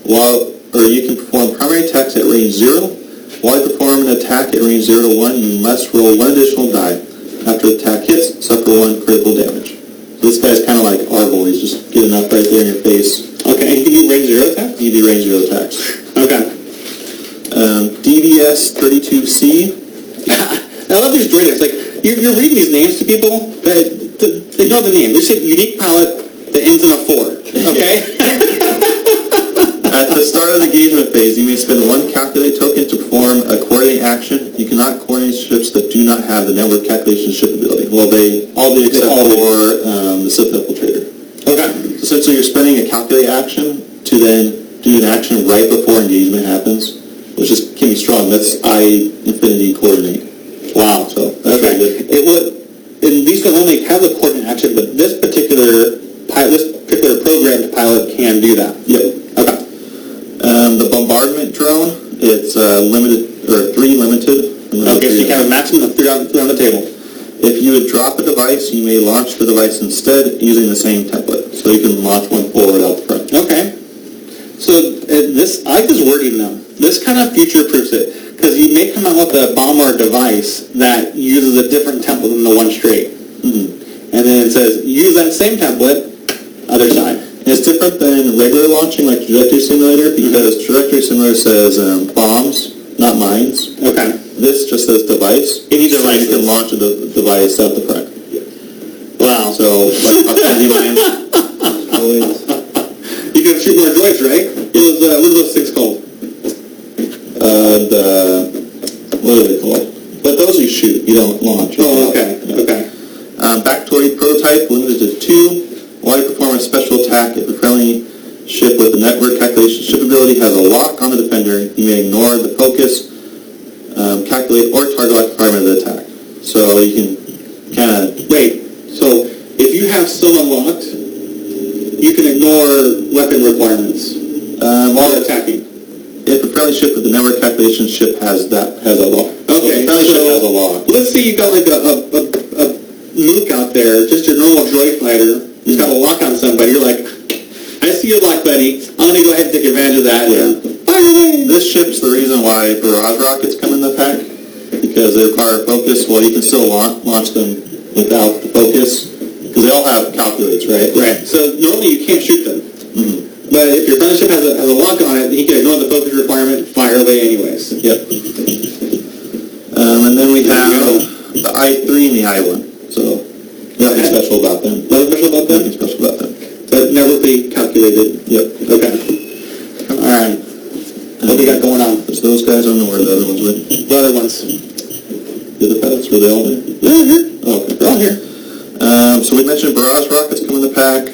Or you can perform primary attacks at range 0. While you perform an attack at range 0 to 1, you must roll 1 additional die. After the attack hits, suffer 1 critical damage. So this guy's kind of like our boys, just get enough right there in your face. Okay, and you can do range 0 attacks? You do range 0 attacks. Okay. DBS 32C. I love these droids. Like, you're reading these names to people, but they know the name. They say unique pilot that ends in a 4. Okay? At the start of the engagement phase, you may spend 1 calculate token to perform a coordinate action. You cannot coordinate ships that do not have the network calculation ship ability. Well, they all do except for the Sith Infiltrator. Okay. So essentially, you're spending a calculate action to then do an action right before engagement happens, which can be strong. That's I infinity coordinate. Wow. So that's okay. really good. It would, and these don't only have the coordinate action, but this particular programmed pilot can do that. Yep. Okay. The bombardment drone, it's limited, or 3 limited. Okay, so you can have a maximum of 3 on the table. If you would drop a device, you may launch the device instead using the same template. So you can launch one forward out the front. Okay. So I like this wording though. This kind of future-proofs it. Because you may come out with a bomb or a device that uses a different template than the one straight. Mm-hmm. And then it says, use that same template, other side. It's different than regular launching like Trajectory Simulator because Trajectory Simulator says bombs, not mines. Okay. This just says device. Any device. So you can launch a device out the front. Wow. So, like proximity mines. You can shoot more droids, right? What are those things called? What are they called? But those you shoot, you don't launch. Oh, okay. Okay. Factoid prototype limited to 2. While you perform a special attack, if a friendly ship with a network calculation ship ability has a lock on the defender, you may ignore the focus, calculate, or target lock requirement of the attack. So you can kind of... Wait, so if you have someone locked, you can ignore weapon requirements while attacking? If a friendly ship with the network calculation ship has a lock. Okay, so if a friendly ship has a lock. Let's say you got like a nuke out there, just your normal droid fighter. He's got a lock on somebody. You're like, I see your lock, buddy. I'm going to go ahead and take advantage of that. Yeah. Fire away. This ship's the reason why barrage rockets come in the pack, because they require focus. Well, you can still launch them without the focus, because they all have calculates, right? Right. So normally you can't shoot them. Mm-hmm. But if your friendly ship has a lock on it, he can ignore the focus requirement, fire away anyways. Yep. And then we have the I-3 and the I-1. So nothing special about them. Nothing special about them? Nothing special about them. But networkly calculated. Yep. Okay. All right. What do we got going on? There's those guys. I don't know where the other ones went. The other ones. The other pilots, were they all there? They're here. Oh, okay. They're all here. So we mentioned barrage rockets come in the pack.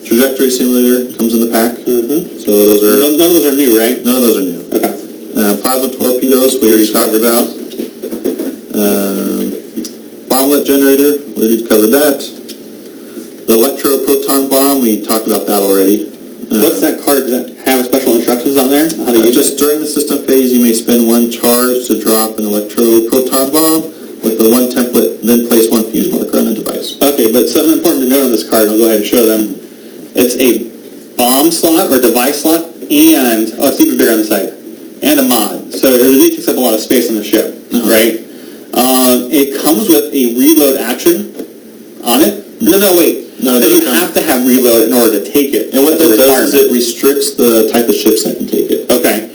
Trajectory Simulator comes in the pack. Mm-hmm. So those are... None of those are new, right? None of those are new. Okay. Plasma torpedoes, we already talked about. Bomblet generator, we already covered that. The electro-proton bomb, we talked about that already. What's that card? Does that have special instructions on there? How to use just during the system phase, you may spend 1 charge to drop an electro-proton bomb with the 1 template, then place 1 fuse marker on the device. Okay, but something important to note on this card, I'll go ahead and show them. It's a bomb slot or device slot, and, oh, it's even bigger on the side. and a mod. So it really takes up a lot of space on the ship, right? It comes with a reload action on it. No, wait. No, you have to have reload in order to take it. And what that does is it restricts the type of ships that can take it. Okay.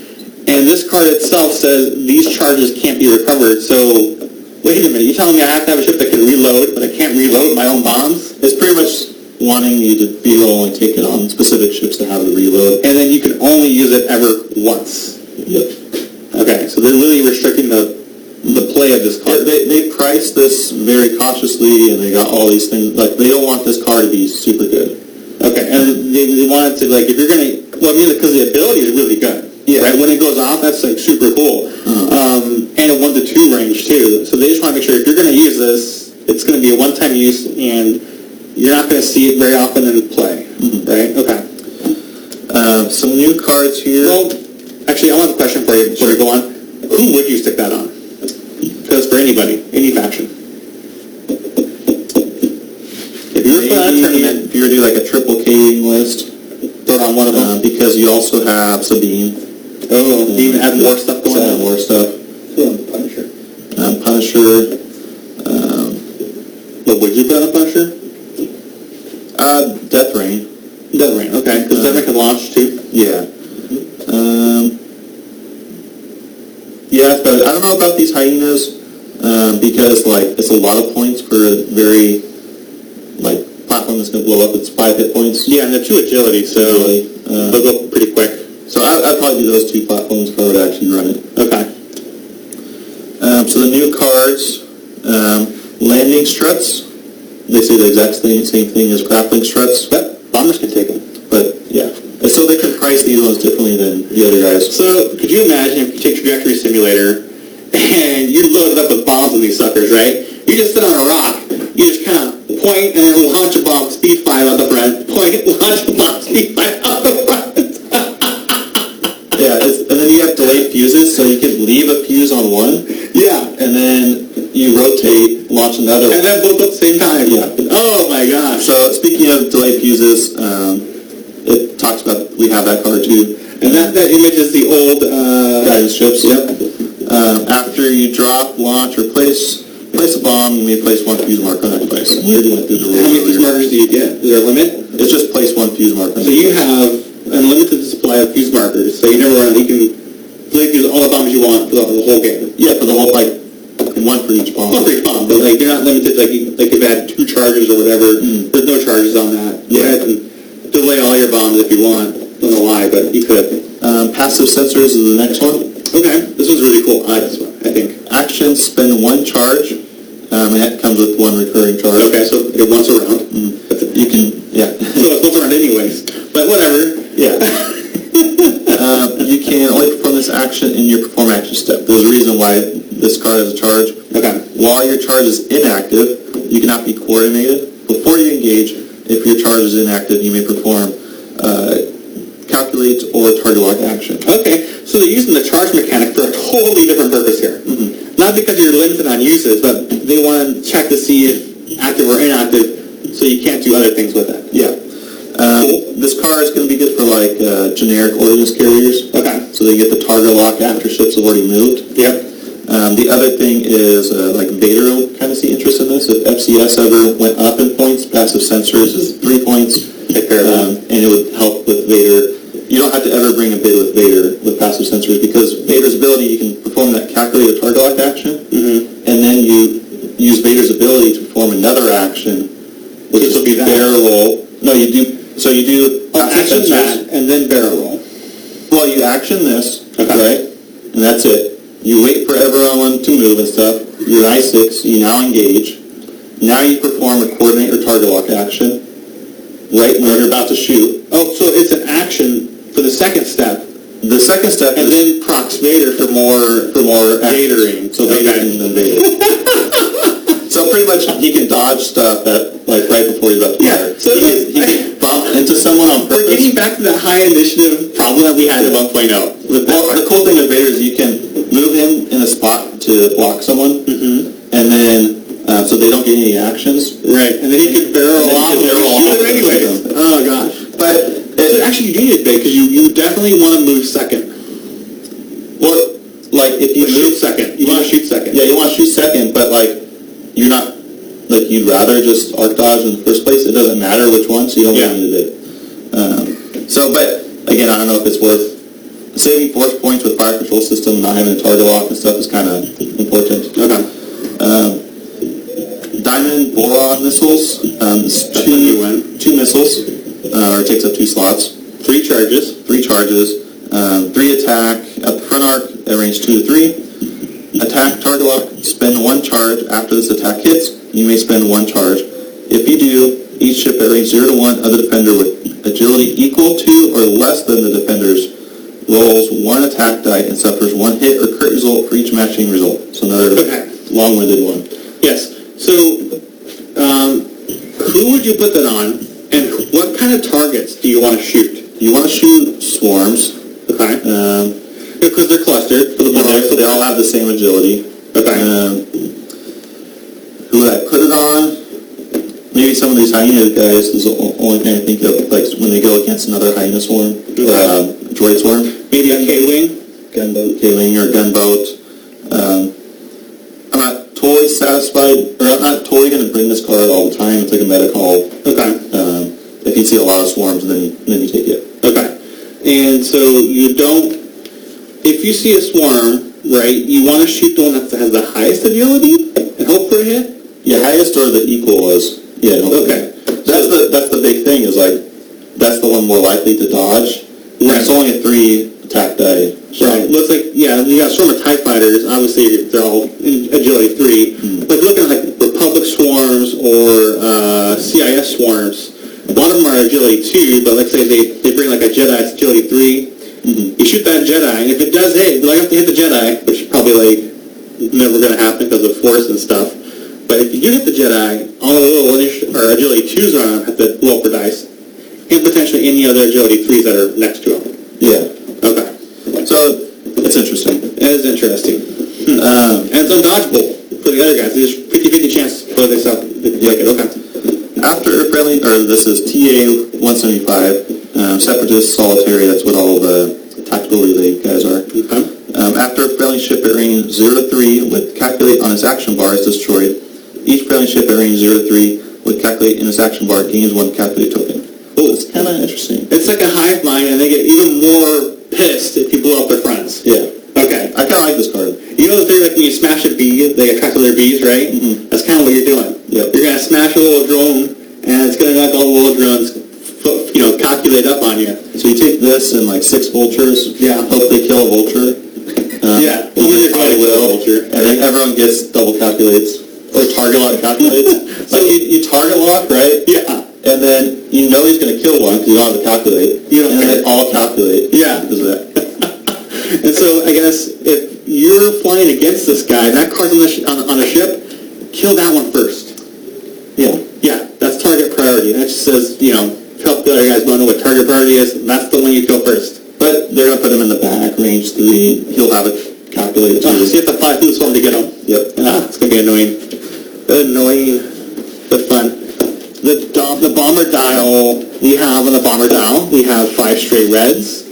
And this card itself says these charges can't be recovered, so wait a minute, you're telling me I have to have a ship that can reload, but I can't reload my own bombs? It's pretty much wanting you to be able to only take it on specific ships to have the reload. And then you can only use it ever once. Yep. Okay, so they're really restricting the play of this card. They priced this very cautiously, and they got all these things. Like, they don't want this card to be super good. Okay, and they want it to, like, if you're going to, well, I mean, because the ability is really good. Yeah. Right? When it goes off, that's, like, super cool. And a 1 to 2 range, too. So they just want to make sure if you're going to use this, it's going to be a one-time use, and you're not going to see it very often in play. Right? Okay. Some new cards here. Well, actually, I want a question for you before we go on. Who would you stick that on? Because for anybody, any faction. If you were for that tournament, if you were to do like a triple K list, throw it on one of them. because you also have Sabine. Oh, do you even have more stuff going on? More stuff. Punisher. Punisher. What would you put on a Punisher? Death Rain. Death Rain, okay. Because Death Rain can launch too? Yeah. Yeah, but I don't know about these hyenas, because, like, it's a lot of points for a very, like, platform that's going to blow up. It's 5 hit points. Yeah, and they're 2 agility, so they'll go pretty quick. So I'd probably do those 2 platforms if I would actually run it. Okay. So the new cards, landing struts. They say the exact same thing as grappling struts. But bombers can take them. But, yeah. And so they can price these ones differently than the other guys. So, could you imagine if you take Trajectory Simulator and you load it up with bombs on these suckers, right? You just sit on a rock, you just kind of point and then launch a bomb, speed 5 out the front, point, launch a bomb, speed 5 out the front. Yeah, and then you have delayed fuses, so you can leave a fuse on one. Yeah. And then you rotate, launch another one. And then both at the same time. Yeah. Oh my gosh. So speaking of delayed fuses, it talks about, we have that card too. And that image is the old guidance strips. Yep. After you drop, launch, or place a bomb, you may place 1 fuse mark on that place. We already went through the rules. How many fuse markers do you get? Is there a limit? It's just place 1 fuse mark on So you have unlimited supply of fuse markers, so you never run. You can fuse all the bombs you want for the whole game. Yeah, for the whole, like, 1 for each bomb. 1 for each bomb, but like you're not limited. Like if you had 2 charges or whatever, there's no charges on that. Yeah. You can delay all your bombs if you want. I don't know why, but you could. Passive sensors is the next one. Okay, this one's really cool. I like this one, I think. Action, spend 1 charge. And that comes with 1 recurring charge. Okay, so it once around. You can, yeah. So it's once around anyways. But whatever. Yeah. You can only perform this action in your perform action step. There's a reason why this card has a charge. Okay. While your charge is inactive, you cannot be coordinated. Before you engage, if your charge is inactive, you may perform calculate or target lock action. Okay, so they're using the charge mechanic for a totally different purpose here. Not because you're limited on uses, but they want to check to see if active or inactive, so you can't do other things with it. Yeah. Cool. This card is going to be good for, like, generic ordnance carriers. Okay. So they get the target lock after ships have already moved. Yep. The other thing is, like, Vader will kind of see interest in this. If FCS ever went up in points, passive sensors is 3 points. And it would help with Vader. You don't have to ever bring a bid with Vader with passive sensors, because Vader's ability, you can perform that calculated target lock action, and then you use Vader's ability to perform another action, which will be barrel roll. No, you do. So you do action that, and then barrel roll. Well, you action this, right? And that's it. You wait for everyone to move and stuff. You're I-6, you now engage. Now you perform a coordinate or target lock action, right when you're about to shoot. Oh, so it's an action for the second step. The second step and is... then procs Vader for more Vadering. So Vader and then Vader. So pretty much he can dodge stuff at, like, right before he's about to fire. So he can bump into someone on purpose. We're getting back to that high initiative problem that we had at 1.0. Well, the cool thing with Vader is you can move him in a spot to block someone, and then so they don't get any actions. Right, and then he can barrel off and shoot them anyways. Oh gosh. But actually you do need it big, because you definitely want to move second. if you shoot lose second. You want to shoot second. Yeah, you want to shoot second, but like you're not like you'd rather just arc dodge in the first place. It doesn't matter which one, so you don't really need it. But again, I don't know if it's worth saving force points with fire control system, not having a target lock and stuff is kind of important. Okay. Diamond boron missiles. Two missiles. Or it takes up 2 slots. 3 charges. 3 attack at the front arc at range 2 to 3. Attack target lock. Spend 1 charge after this attack hits. You may spend 1 charge. If you do, each ship at range 0 to 1 of the defender with agility equal to or less than the defender's rolls 1 attack die and suffers 1 hit or crit result for each matching result. So another long-winded one. Yes. So, who would you put that on, and what kind of targets do you want to shoot? You want to shoot swarms. Okay. Because they're clustered for the so they all have the same agility. Okay. Who would I put it on? Maybe some of these hyena guys is the only thing I think of, like when they go against another hyena swarm, or droid swarm. Maybe a K-Wing? K-Wing or gunboat. I'm not totally satisfied, or I'm not totally going to bring this card all the time. It's like a meta call. Okay. If you see a lot of swarms, then you take it. Okay. And so you don't, if you see a swarm, right, you want to shoot the one that has the highest agility and hope for a hit? Yeah, highest or the equal was. Yeah, okay. That's the big thing is like, that's the one more likely to dodge. Right. It's only a 3 attack die. So. Right. Looks like, yeah, you got a swarm of TIE fighters. Obviously, they're all in agility 3. But if you're looking at like Republic swarms or CIS swarms, a lot of them are agility 2, but let's say they bring like a Jedi that's agility 3. You shoot that Jedi, and if it does hit, you have to hit the Jedi, which is probably like never going to happen because of force and stuff. But if you do hit the Jedi, all the little agility 2s around have to roll for dice, and potentially any other agility 3s that are next to them. Yeah. Okay. So it's interesting. It is interesting. And it's undodgeable for the other guys. There's 50-50 chance to blow this up. Okay. After friendly, or this is TA-175, Separatist, Solitary, that's what all the tactical relay guys are. Okay. After a friendly ship at range 0 to 3 with calculate on its action bar is destroyed, each friendly ship at range 0 to 3 with calculate in its action bar gains 1 calculate token. Oh, it's kind of interesting. It's like a hive mind, and they get even more pissed if you blow up their friends. Yeah. Okay. I kind of like this card. You know the thing, like when you smash a bee, they attract other bees, right? Mm-hmm. That's kind of what you're doing. Yep. You're going to smash a little drone, and it's going to knock all the little drones, calculate up on you. So you take this and like 6 vultures. Yeah. Hope they kill a vulture. Yeah. They probably will. Vulture. And then everyone gets double calculates. Or target lock calculates. So you target lock, right? Yeah. And then you know he's going to kill one because you don't have to calculate. And then they all calculate. Yeah. Because of that. And so I guess if you're flying against this guy, that card's on a ship, kill that one first. Yeah. Yeah, that's target priority. That just says, help the other guys know what target priority is. That's the one you kill first. But they're going to put him in the back, range 3. He'll have it calculated too. So you have to fly through the storm to get him. Yep. It's going to be annoying. Annoying, but fun. The bomber dial, we have on the bomber dial, we have 5 straight reds,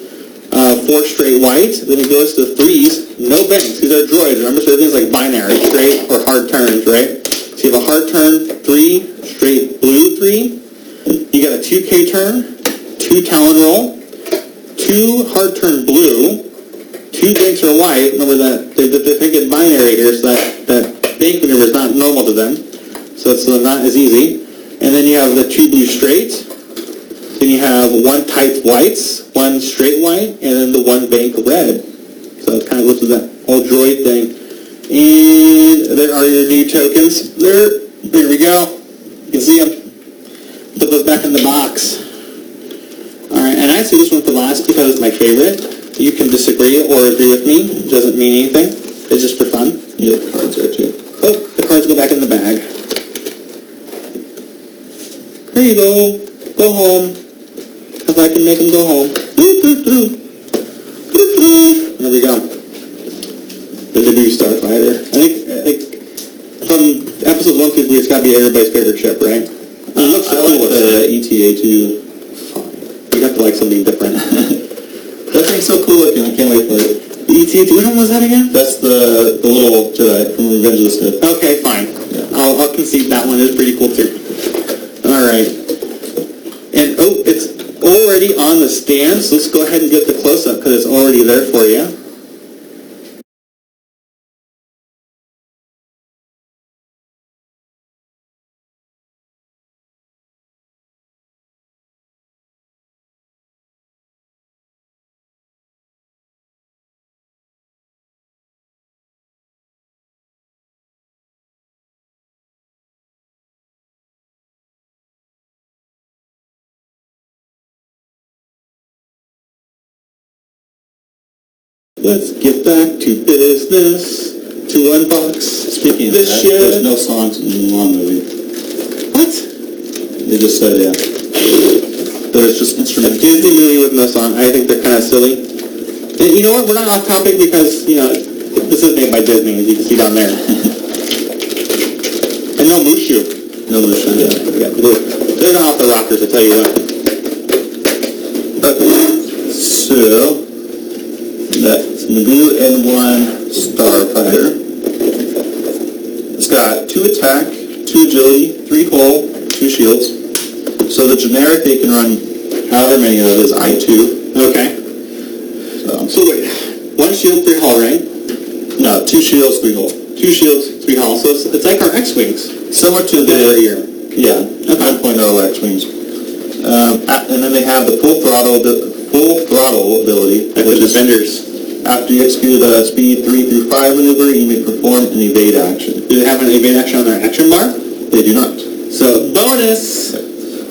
4 straight white, then it goes to 3s, no banks, these are droids, remember, so everything's like binary, straight or hard turns, right? So you have a hard turn 3, straight blue 3, you got a 2K turn, 2 Talon roll, 2 hard turn blue, 2 banks are white, remember that, they think it's binary here, so that bank maneuver is not normal to them, so it's not as easy. And then you have the 2 blue straight. Then you have 1 type whites, 1 straight white, and then the 1 bank red. So it kind of goes to that whole droid thing. And there are your new tokens. There we go. You can see them. Put those back in the box. Alright, and I see this one for last because it's my favorite. You can disagree or agree with me. It doesn't mean anything. It's just for fun. Yeah, the cards are too. Oh, the cards go back in the bag. There you go. Go home. If I can make him go home. There we go. The Naboo Starfighter. I think from episode 1 through 3, it's got to be everybody's favorite ship, right? I like the ETA too. You have to like something different. That thing's so cool looking. I can't wait for it. ET, which one was that again? That's the little Jedi from Revenge of the Sith. Okay, fine. Yeah. I'll concede that one is pretty cool too. Alright. And, oh, it's already on the stand, so let's go ahead and get the close-up because it's already there for you. Let's get back to business to unbox. Speaking of this that, shit. there's no songs in the Mulan movie. What? They just said, yeah. There's just A instrumental. Disney movie with no song. I think they're kind of silly. And you know what? We're not off topic because, you know, this is made by Disney, as you can see down there. And no Mushu. No Mushu, yeah. They're not off the rockers, I tell you what. Okay. So, that's Naboo N1 Starfighter. It's got 2 attack, 2 agility, 3 hull, 2 shields. So the generic they can run however many of is I2. Okay. So wait, 1 shield, 3 hull, right? No, 2 shields, 3 hull. 2 shields, 3 hull. So it's like our X-Wings. Similar to Over the, here. yeah, 9.0 X-Wings. And then they have the full throttle ability, Like the Defenders. after you execute a speed 3 through 5 maneuver, you may perform an evade action. Do they have an evade action on their action bar? They do not. So, bonus!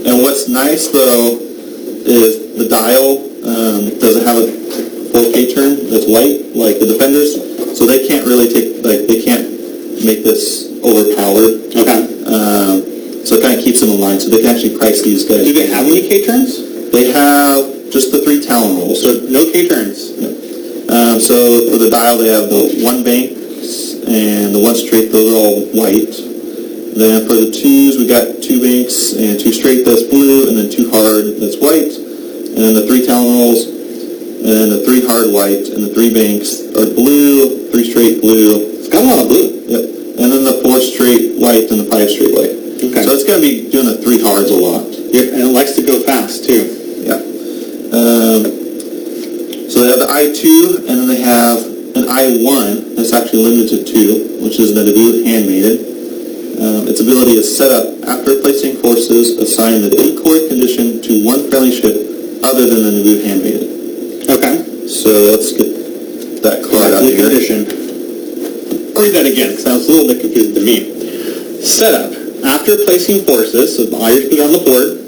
And what's nice though is the dial doesn't have a full K-turn that's white like the Defenders, so they can't really they can't make this overpowered. Okay. So it kind of keeps them in line, so they can actually price these guys. Do they have any K-turns? They have just the 3 Talon rolls. So, no K-turns. So for the dial, they have the 1 bank and the 1 straight. Those are all white. Then for the 2s, we got 2 banks and 2 straight, that's blue, and then 2 hard, that's white. And then the 3 Talon rolls, and then the 3 hard white, and the 3 banks are blue, 3 straight blue. It's got a lot of blue. Yep. And then the 4 straight white and the 5 straight white. Okay. So it's going to be doing the 3 hards a lot. Yeah, and it likes to go fast, too. Yeah. So they have the I2, and then they have an I1 that's actually limited to 2, which is the Naboo Handmaiden. Its ability is set up after placing forces, assign the decoy condition to 1 friendly ship other than the Naboo Handmaiden. Okay. So let's get that card out here. Condition. Read that again, because that was a little bit confusing to me. Setup. After placing forces, so all your speed on the board,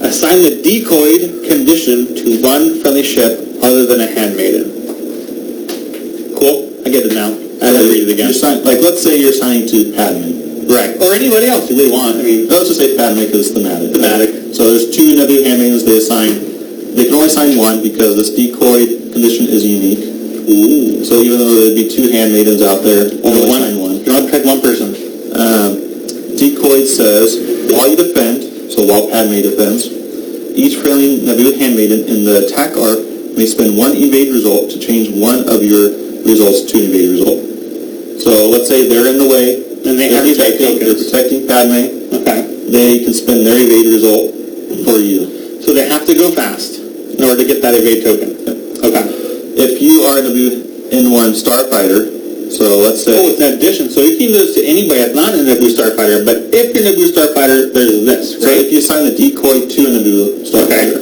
assign the decoyed condition to 1 friendly ship other than a handmaiden. Cool? I get it now. I have to read it again. Let's say you're assigning to Padme. Right. Or anybody else you really want. I mean, Let's just say Padme because it's thematic. Thematic. So there's 2 Naboo Handmaidens they assign. They can only assign 1 because this decoy condition is unique. ooh. So even though there'd be 2 handmaidens out there, only Only assign 1. You can only pick 1 person. Decoy says, while you defend, so while Padme defends, each friendly Naboo handmaiden in the attack arc may spend 1 evade result to change 1 of your results to an evade result. So let's say they're in the way, And they have evade they're tokens. protecting Padme, Okay. they can spend their evade result for you. So they have to go fast in order to get that evade token. Okay. If you are a Naboo N1 Starfighter, so let's say... Oh, it's an addition. So you can do this to anybody that's not a Naboo Starfighter, but if you're a Naboo Starfighter, there's this, So right? if you assign the decoy to a Naboo Starfighter,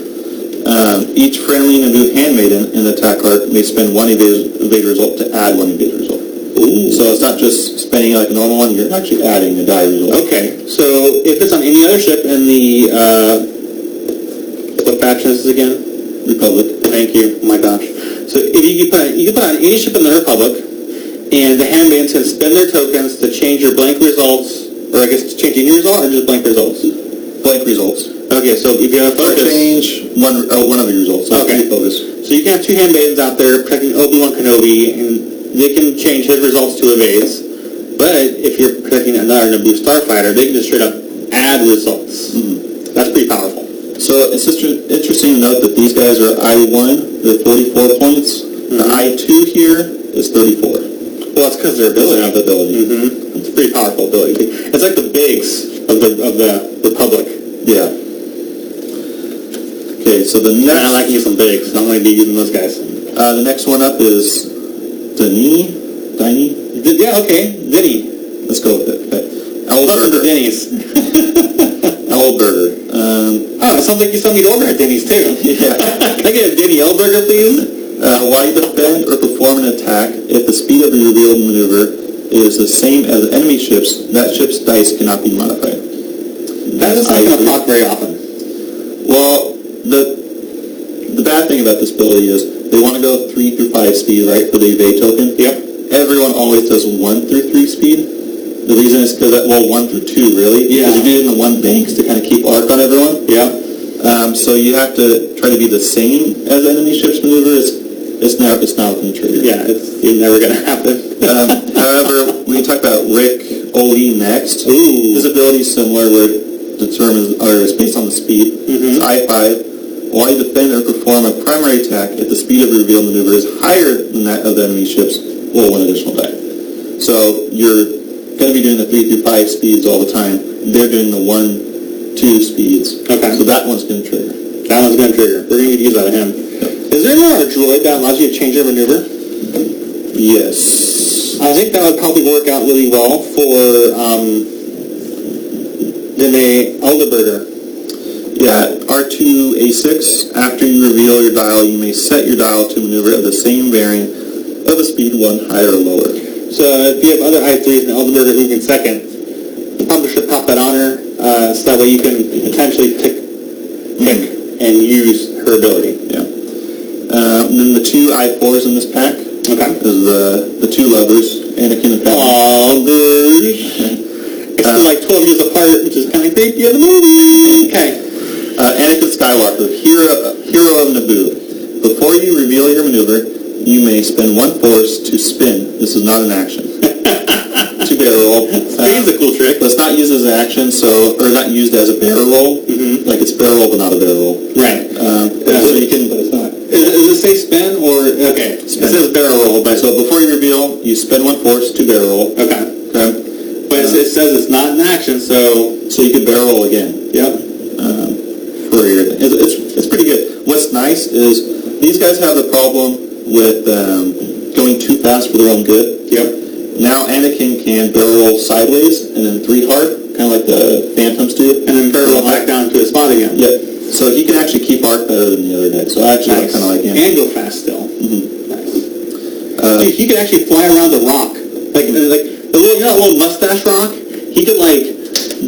each friendly Naboo handmaiden in the attack arc may spend 1 evade result to add 1 evade result. Ooh. So it's not just spending like a normal one, you're actually adding a die result. Okay, so if it's on any other ship in the, what faction is this again? Republic. Thank you, oh my gosh. So if you can put on any ship in the Republic, and the handmaidens can spend their tokens to change your blank results, or I guess to change any result, or just blank results? Blank results. Okay, so if you have a Or focus... change one of your results. So Okay. focus. So you can have 2 handmaidens out there protecting Obi-Wan Kenobi, and they can change his results to evades. But if you're protecting another Naboo Starfighter, they can just straight up add results. Mm-hmm. That's pretty powerful. So it's just interesting to note that these guys are I1, they're 44 points, The I2 here is 34. Well, it's because they're ability. They have the ability. It's a pretty powerful ability. It's like the bigs of the Republic. Yeah. Okay, so the next... And I like using bigs, so I'm going to be using those guys. the next one up is Dini. Yeah, okay. Denny. Let's go with it. Okay. Welcome to Denny's. Burger. Oh, it sounds like you saw me over at Denny's, too. Yeah. Can I get a Denny Burger, please? While you defend or perform an attack, if the speed of a revealed maneuver is the same as the enemy ship's, that ship's dice cannot be modified. That's not going to proc very often. Well, the bad thing about this ability is they want to go 3 through 5 speed, right, for the evade token. Yep. Everyone always does 1 through 3 speed. The reason is because, 1 through 2, really. Yeah. Because you're doing the 1 banks to kind of keep arc on everyone. Yeah. So you have to try to be the same as the enemy ship's maneuver. It's not going to trigger. Yeah, it's never going to happen. However, we talk about Rick Oli next. Ooh. His ability is similar, where it determines, or it's based on the speed. It's I5. While you defend or perform a primary attack, if the speed of a revealed maneuver is higher than that of the enemy ships, roll 1 additional die. So you're going to be doing the 3 through 5 speeds all the time. They're doing the 1, 2 speeds. Okay. So that one's going to trigger. That one's going to trigger. We're going to use out of him. Is there a droid that allows you to change your maneuver? Yes. I think that would probably work out really well for the Elderberger. Yeah, R2A6, after you reveal your dial, you may set your dial to maneuver of the same variant of a speed 1 higher or lower. So if you have other I3s and Elderberger moving second, the publisher pop that on her, so that way you can potentially pick and use her ability. Yeah. And then the 2 I4s in this pack. Okay. Is the 2 lovers, Anakin and Padme. Aw, good. It's like 12 years apart, which is kind of creepy in the movie. Okay. Anakin Skywalker, hero of Naboo. Before you reveal your maneuver, you may spend 1 force to spin. This is not an action. To barrel roll. Spin's a cool trick. But it's not used as an action, or not used as a barrel roll. Like it's barrel roll, but not a barrel roll. Right. So you can. But it's not. Does it say spin or okay? Spin. It says barrel roll, but So before you reveal, you spend 1 force to barrel roll. okay. But it says it's not an action, so you can barrel roll again. yep. For your thing. It's pretty good. What's nice is these guys have the problem with going too fast for their own good. Yep. Now Anakin can barrel roll sideways and then 3 heart, kind of like the Phantoms do. And then barrel roll back down to his spot again. Yep. So he can actually keep arc better than the other deck. So I actually kind of like him. And go fast still. Nice. Uh, Dude, he could actually fly around the rock. Like the little, that little mustache rock. He could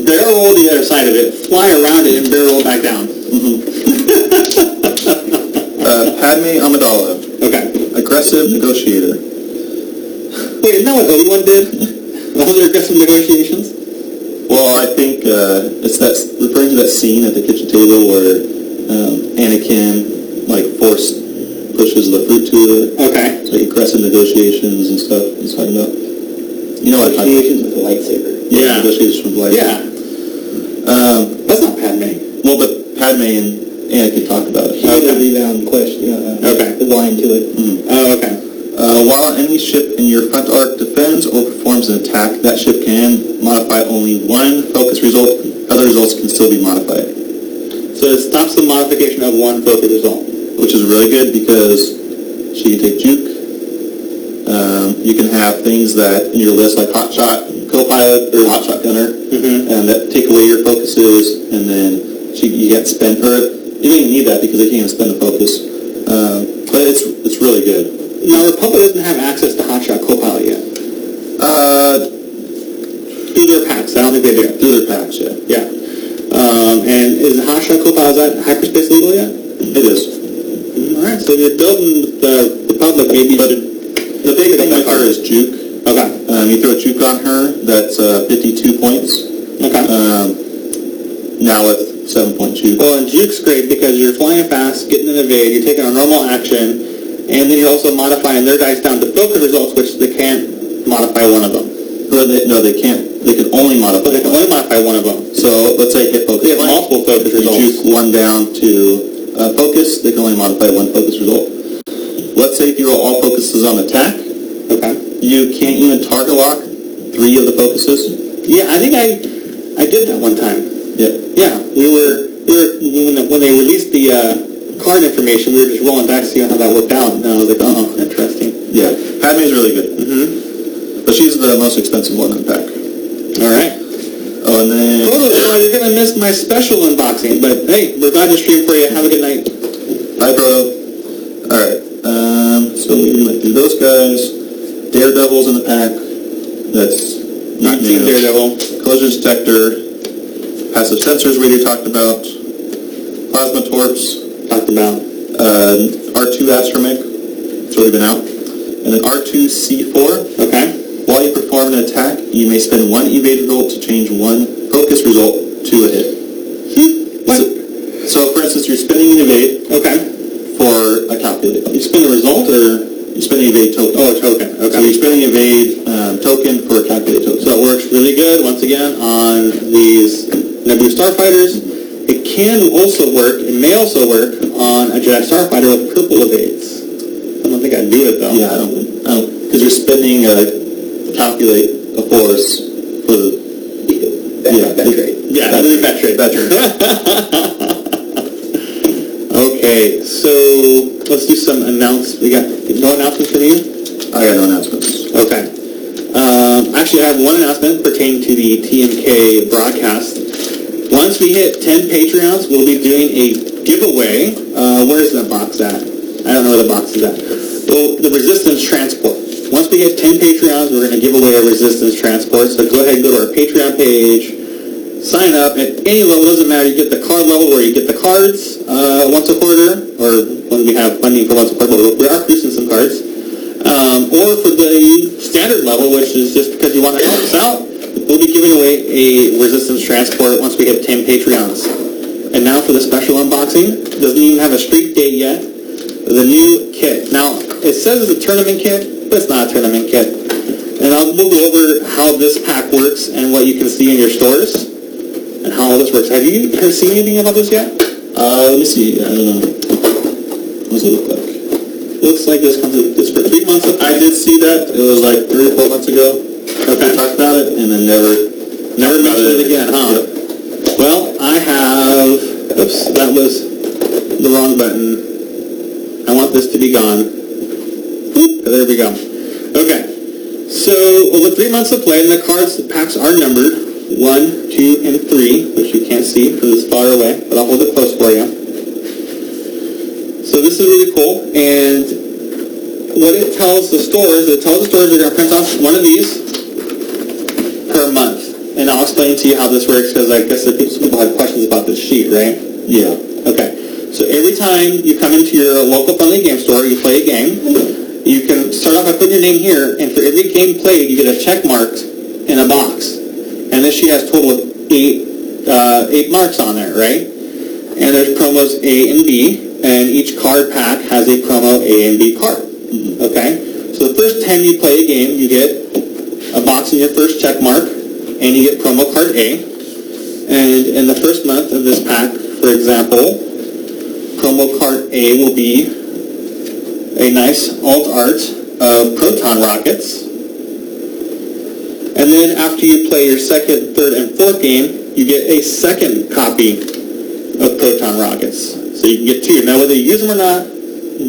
barrel roll the other side of it, fly around it, and barrel roll back down. Padme Amidala, Okay. aggressive negotiator. Wait, isn't that what Obi-Wan did? All their aggressive negotiations? Well, I think it's referring to that scene at the kitchen table where Anakin pushes the fruit to it. Okay. So aggressive negotiations and stuff he's talking about. You know what I'm talking about? Negotiations with the lightsaber. Yeah. Negotiations with the lightsaber. Yeah. That's not Padme. Well, but Padme and Anakin talked about it. She did a rebound question. Okay. The line to it. Oh, okay. While any ship in your front arc defends or performs an attack, that ship can modify only 1 focus result. Other results can still be modified. So it stops the modification of 1 focus result. Which is really good because she can take juke. You can have things that in your list like hotshot co-pilot or hotshot gunner, and that take away your focuses, and then you get spend, or you don't even need that because they can't even spend the focus. But it's really good. Now, Republic doesn't have access to hotshot co-pilot yet. Through their packs. I don't think they do. Through their packs, yeah. Yeah. And is hotshot co-pilot, is that hyperspace legal yet? It is. Alright, so you're building the Republic maybe. But the big thing with her is juke. Okay. You throw a juke on her, that's 52 points. Okay. Now with 7-point juke. Well, and juke's great because you're flying fast, getting an evade, you're taking a normal action, and then you're also modifying their dice down to focus results, which they can't modify one of them. No, they can't. They can only modify. But they can only modify one of them. So let's say hit focus. They have multiple focus If you results. juke 1 down to focus, they can only modify 1 focus result. let's say if you roll all focuses on attack, Okay. you can't even target lock 3 of the focuses. Yeah, I think I did that one time. Yeah. Yeah, we were when they released the card information, we were just rolling back to see how that worked out, and I was like, oh, interesting. Yeah. Padme's really good. Mm-hmm. But she's the most expensive one in the pack. All right. Oh, and then... You're going to miss my special unboxing, but hey, we're glad to stream for you. Have a good night. Bye, Proto. Alright, so we might do those guys. Daredevil's in the pack. That's not Team new. Daredevil. Collision Detector. Passive Sensors we already talked about. Plasma Torps. Talked about. R2 Astromech. It's already been out. And then R2C4. Okay. While you perform an attack, you may spend 1 evade result to change 1 focus result to a hit. What? So, for instance, you're spending an evade Okay. for a calculated. You spin the result, or? You spend an evade token. Oh, a token. Okay. So you're spending an evade token for a calculated token. So it works really good, once again, on these Naboo Starfighters. It can also work, it may also work, on a Jedi Starfighter with purple evades. I don't think I'd do it, though. Yeah, I don't, because you're spending calculate a force for the... That trade. Yeah, that'd be that trade. That trade. Okay, so let's do some announcements. We got no announcements from you? I got no announcements. Okay. Actually, I have one announcement pertaining to the TMK broadcast. Once we hit 10 Patreons, we'll be doing a giveaway. Where's that box at? I don't know where the box is at. Well, the Resistance Transport. Once we hit 10 Patreons, we're going to give away a Resistance Transport. So go ahead and go to our Patreon page. Sign up at any level. Doesn't matter. You get the card level where you get the cards once a quarter, or when we have funding for once a quarter. But we are producing some cards. Or for the standard level, which is just because you want to help us out, we'll be giving away a Resistance Transport once we hit 10 Patreons. And now for the special unboxing. It doesn't even have a street date yet. The new kit. Now, it says it's a tournament kit, but it's not a tournament kit. And we'll go over how this pack works and what you can see in your stores and how all this works. Have you seen anything about this yet? Let me see. I don't know. What does it look like? Looks like this comes in this for 3 months. I did see that. It was like 3 or 4 months ago. Okay. I talked about it and then never mentioned it again, huh? Yep. Well, I have... Oops, that was the wrong button. I want this to be gone. Boop, there we go. Okay. So, over 3 months of play, and the packs are numbered. 1, 2, and 3, which you can't see because it's far away, but I'll hold it close for you. So this is really cool, and what it tells the stores, they're going to print off one of these per month. And I'll explain to you how this works, because I guess some people have questions about this sheet, right? Yeah. Okay. So every time you come into your local friendly game store, you play a game, you can start off by putting your name here, and for every game played, you get a check mark in a box. And this sheet has a total of 8 marks on there, right? And there's promos A and B, and each card pack has a promo A and B card. Mm-hmm. Okay? So the first 10 you play a game, you get a box in your first check mark, and you get promo card A. And in the first month of this pack, for example, promo card A will be a nice alt art of proton rockets. And then after you play your second, third, and fourth game, you get a second copy of proton rockets. So you can get 2. Now whether you use them or not,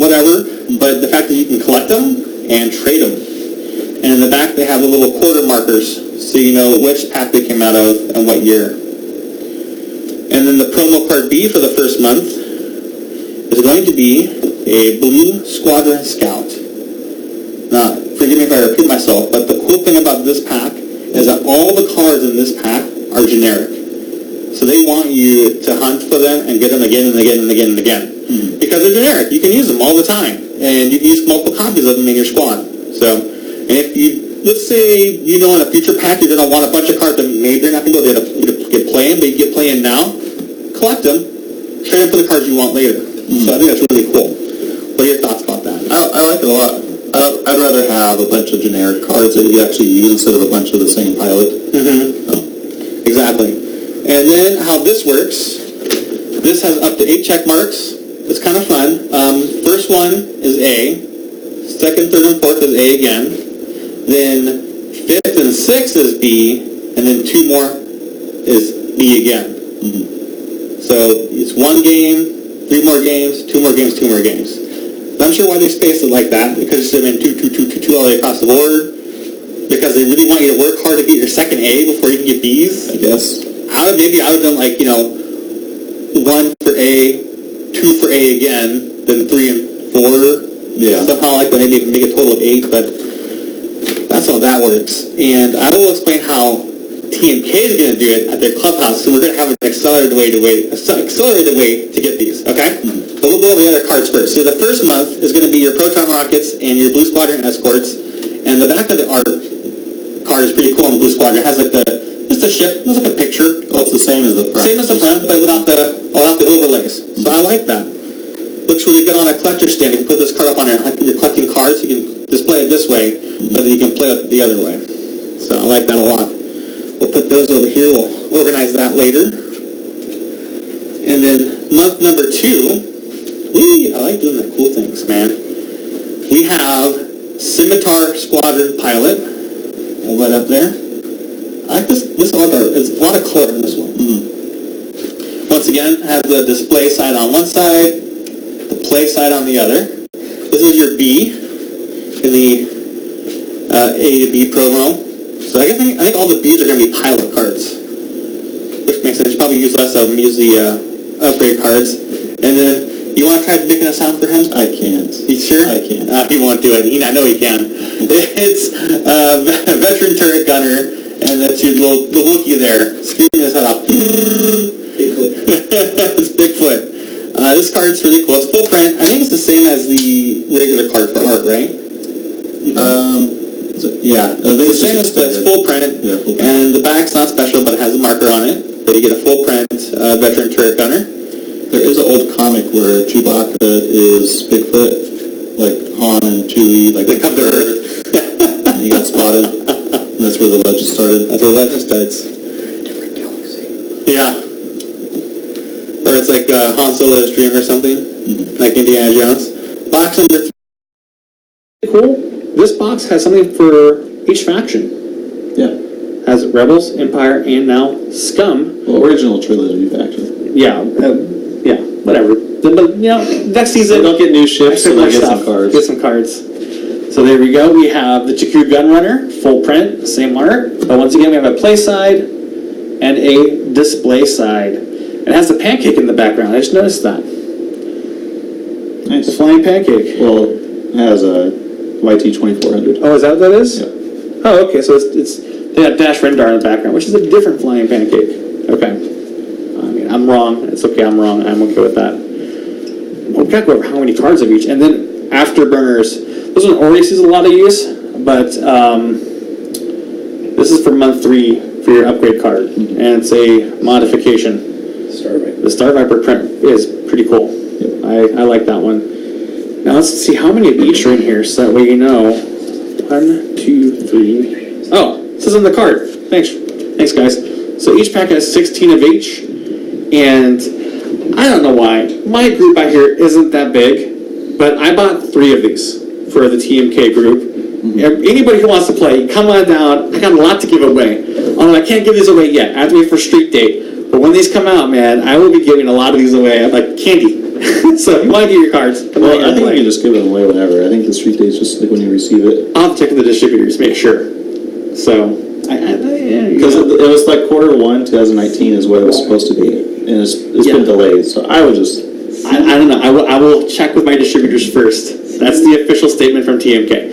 whatever, but the fact that you can collect them and trade them. And in the back they have the little quarter markers, so you know which pack they came out of and what year. And then the promo card B for the first month is going to be a Blue Squadron Scout. Now, forgive me if I repeat myself, but the cool thing about this pack is that all the cards in this pack are generic. So they want you to hunt for them and get them again and again and again and again. Mm-hmm. Because they're generic. You can use them all the time. And you can use multiple copies of them in your squad. So, and if you, let's say, you know, in a future pack you're going to want a bunch of cards that maybe you're not going to be able to get playing, but you get playing now, collect them, trade them for the cards you want later. Mm-hmm. So I think that's really cool. What are your thoughts about that? I like it a lot. I'd rather have a bunch of generic cards that you actually use instead of a bunch of the same pilot. Mm-hmm. Oh. Exactly. And then how this works, this has up to 8 check marks. It's kind of fun. First one is A. Second, third, and fourth is A again. Then fifth and sixth is B, and then 2 more is B again. So it's 1 game, 3 more games, 2 more games, 2 more games. I'm sure why they spaced it like that, because they've been 2, 2, 2, 2, 2 all the way across the board. Because they really want you to work hard to get your second A before you can get B's. I guess. Maybe I would have done 1 for A, 2 for A again, then 3 and 4. Yeah. Somehow like that, maybe make a total of 8, but that's how that works. And I will explain how TMK is going to do it at their clubhouse. So we're going to have an accelerated way to get these. Okay. So we'll go over the other cards first. So the first month is going to be your Proton Rockets and your Blue Squadron Escorts. And the back of the art card is pretty cool on the Blue Squadron. It has just a ship. It looks like a picture. Oh, it's the same as the front. Same as the front, but without the overlays. So I like that. Looks really good on a collector stand. You can put this card up on you're collecting cards. You can display it this way, but then you can play it the other way. So I like that a lot. We'll put those over here. We'll organize that later. And then month number 2, I like doing the cool things, man. We have Scimitar Squadron Pilot. Hold that up there. I like this art. There's a lot of color in this one. Once again, has the display side on one side, the play side on the other. This is your B in the A to B promo. So I think all the B's are going to be pilot cards, which makes sense. You probably use less of them. Use the upgrade cards. And then you want to try making a sound for him? I can't. You sure? I can't. He won't do it. I know he can. It's Veteran Turret Gunner, and that's your little Wookiee there, screaming his head off. Bigfoot. It's Bigfoot. This card's really cool. It's full print. I think it's the same as the regular card for art, right? Yeah. It's the same as it's full print, yeah, full print. and the back's not special, but it has a marker on it. But you get a full print Veteran Turret Gunner. There is an old comic where Chewbacca is Bigfoot, like Han and Chewie, like They come to Earth. and he got spotted. And that's where the legend started. That's where the legend starts. Different galaxy. Yeah. Or it's like Han Solo's dream or something, like Indiana Jones. Box number 3. Cool. This box has something for each faction. Yeah. Has Rebels, Empire, and now Scum. Well, original trilogy faction. Yeah, whatever. But next season They'll get new ships, so they'll get some cards. Get some cards. So there we go. We have the Jakku Gunrunner, full print, same art. But once again, we have a play side and a display side. It has a pancake in the background. I just noticed that. Nice. The flying pancake. Well, it has a YT-2400. Oh, is that what that is? Yeah. Oh, okay. So it's they have Dash Rendar in the background, which is a different flying pancake. Okay. I'm wrong. It's okay. I'm wrong. I'm okay with that. We've got to go over how many cards of each, and then afterburners. This one already sees a lot of use, but this is for month 3 for your upgrade card, and it's a modification. Starfighter. The Starfighter print is pretty cool. Yep. I like that one. Now let's see how many of each are in here, so that way you know. 1, 2, 3. Oh, it says on the card. Thanks guys. So each pack has 16 of each, and I don't know why my group out here isn't that big, but I bought 3 of these for the TMK group. Anybody who wants to play, come on down. I got a lot to give away. Although I can't give these away yet. I have to wait for Street Date. But when these come out, man, I will be giving a lot of these away. I'm like candy. So if you want to get your cards, come on Well, I and think play. you can just give it away whenever. I think the street date's just like when you receive it. I'll have to check with the distributors, make sure. So, Because it was like Q1 2019 is what it was supposed to be. And it's been delayed. So I would just... I don't know. I will check with my distributors first. That's the official statement from TMK.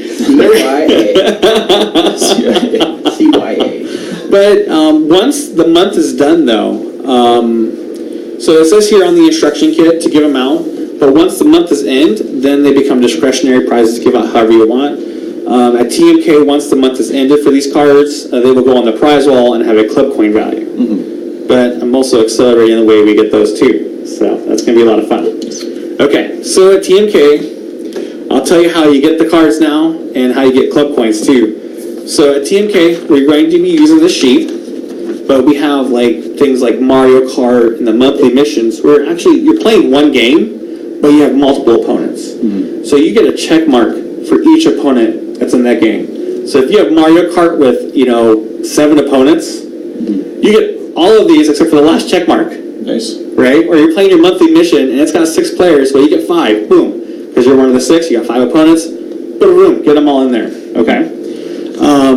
CYA. But once the month is done, though, so it says here on the instruction kit to give them out, but once the month is end, then they become discretionary prizes to give out however you want. At TMK, once the month is ended for these cards, they will go on the prize wall and have a club coin value. But I'm also accelerating the way we get those too, so that's going to be a lot of fun. Okay, so at TMK, I'll tell you how you get the cards now and how you get club coins too. So at TMK, we're going to be using this sheet, but we have like things like Mario Kart and the monthly missions where actually you're playing one game, but you have multiple opponents. So you get a check mark for each opponent that's in that game. So if you have Mario Kart with, 7 opponents, you get all of these except for the last check mark, Nice. right? Or you're playing your monthly mission and it's got 6 players, well, you get 5, boom. Because you're one of the 6, you got 5 opponents, boom, get them all in there, okay?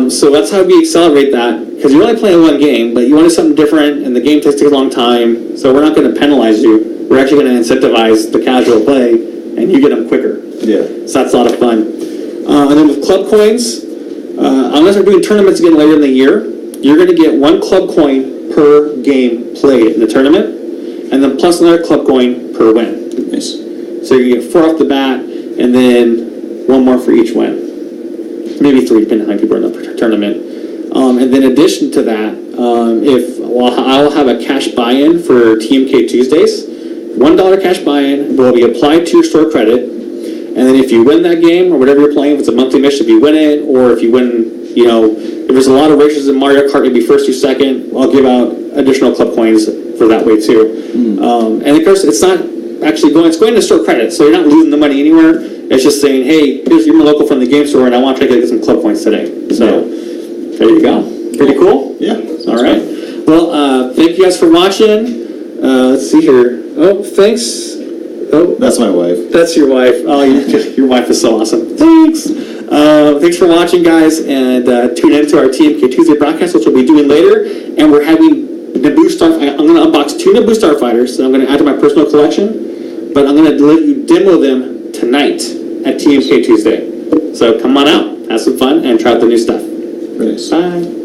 So that's how we accelerate that, because you're only playing one game, but you wanted something different, and the game takes a long time, so we're not going to penalize you. We're actually going to incentivize the casual play, and you get them quicker. Yeah. So that's a lot of fun. And then with club coins, unless we're doing tournaments again later in the year, you're going to get 1 club coin per game played in the tournament, and then plus another club coin per win. Nice. So you get 4 off the bat, and then 1 more for each win. Maybe 3, depending on how many people are in the tournament. And then in addition to that, I'll have a cash buy-in for TMK Tuesdays. $1 cash buy-in will be applied to your store credit, and then if you win that game or whatever you're playing, if it's a monthly mission, if you win it, or if you win, if there's a lot of races in Mario Kart, maybe first or second, I'll give out additional club coins for that way too. And of course, it's not actually it's going to store credit, so you're not losing the money anywhere. It's just saying, hey, you're my local from the game store, and I want to try to get some club points today. So there you go. Pretty cool. Yeah. All right. Well, thank you guys for watching. Let's see here. Oh, thanks. Oh, That's my wife. that's your wife. Oh, your wife is so awesome. Thanks. Thanks for watching, guys, and tune in to our TMK Tuesday broadcast, which we'll be doing later. And we're having Naboo I'm going to unbox 2 Naboo Starfighters that I'm going to add to my personal collection, but I'm going to let you demo them tonight at TMK Tuesday. So come on out, have some fun, and try out the new stuff. Nice. Bye.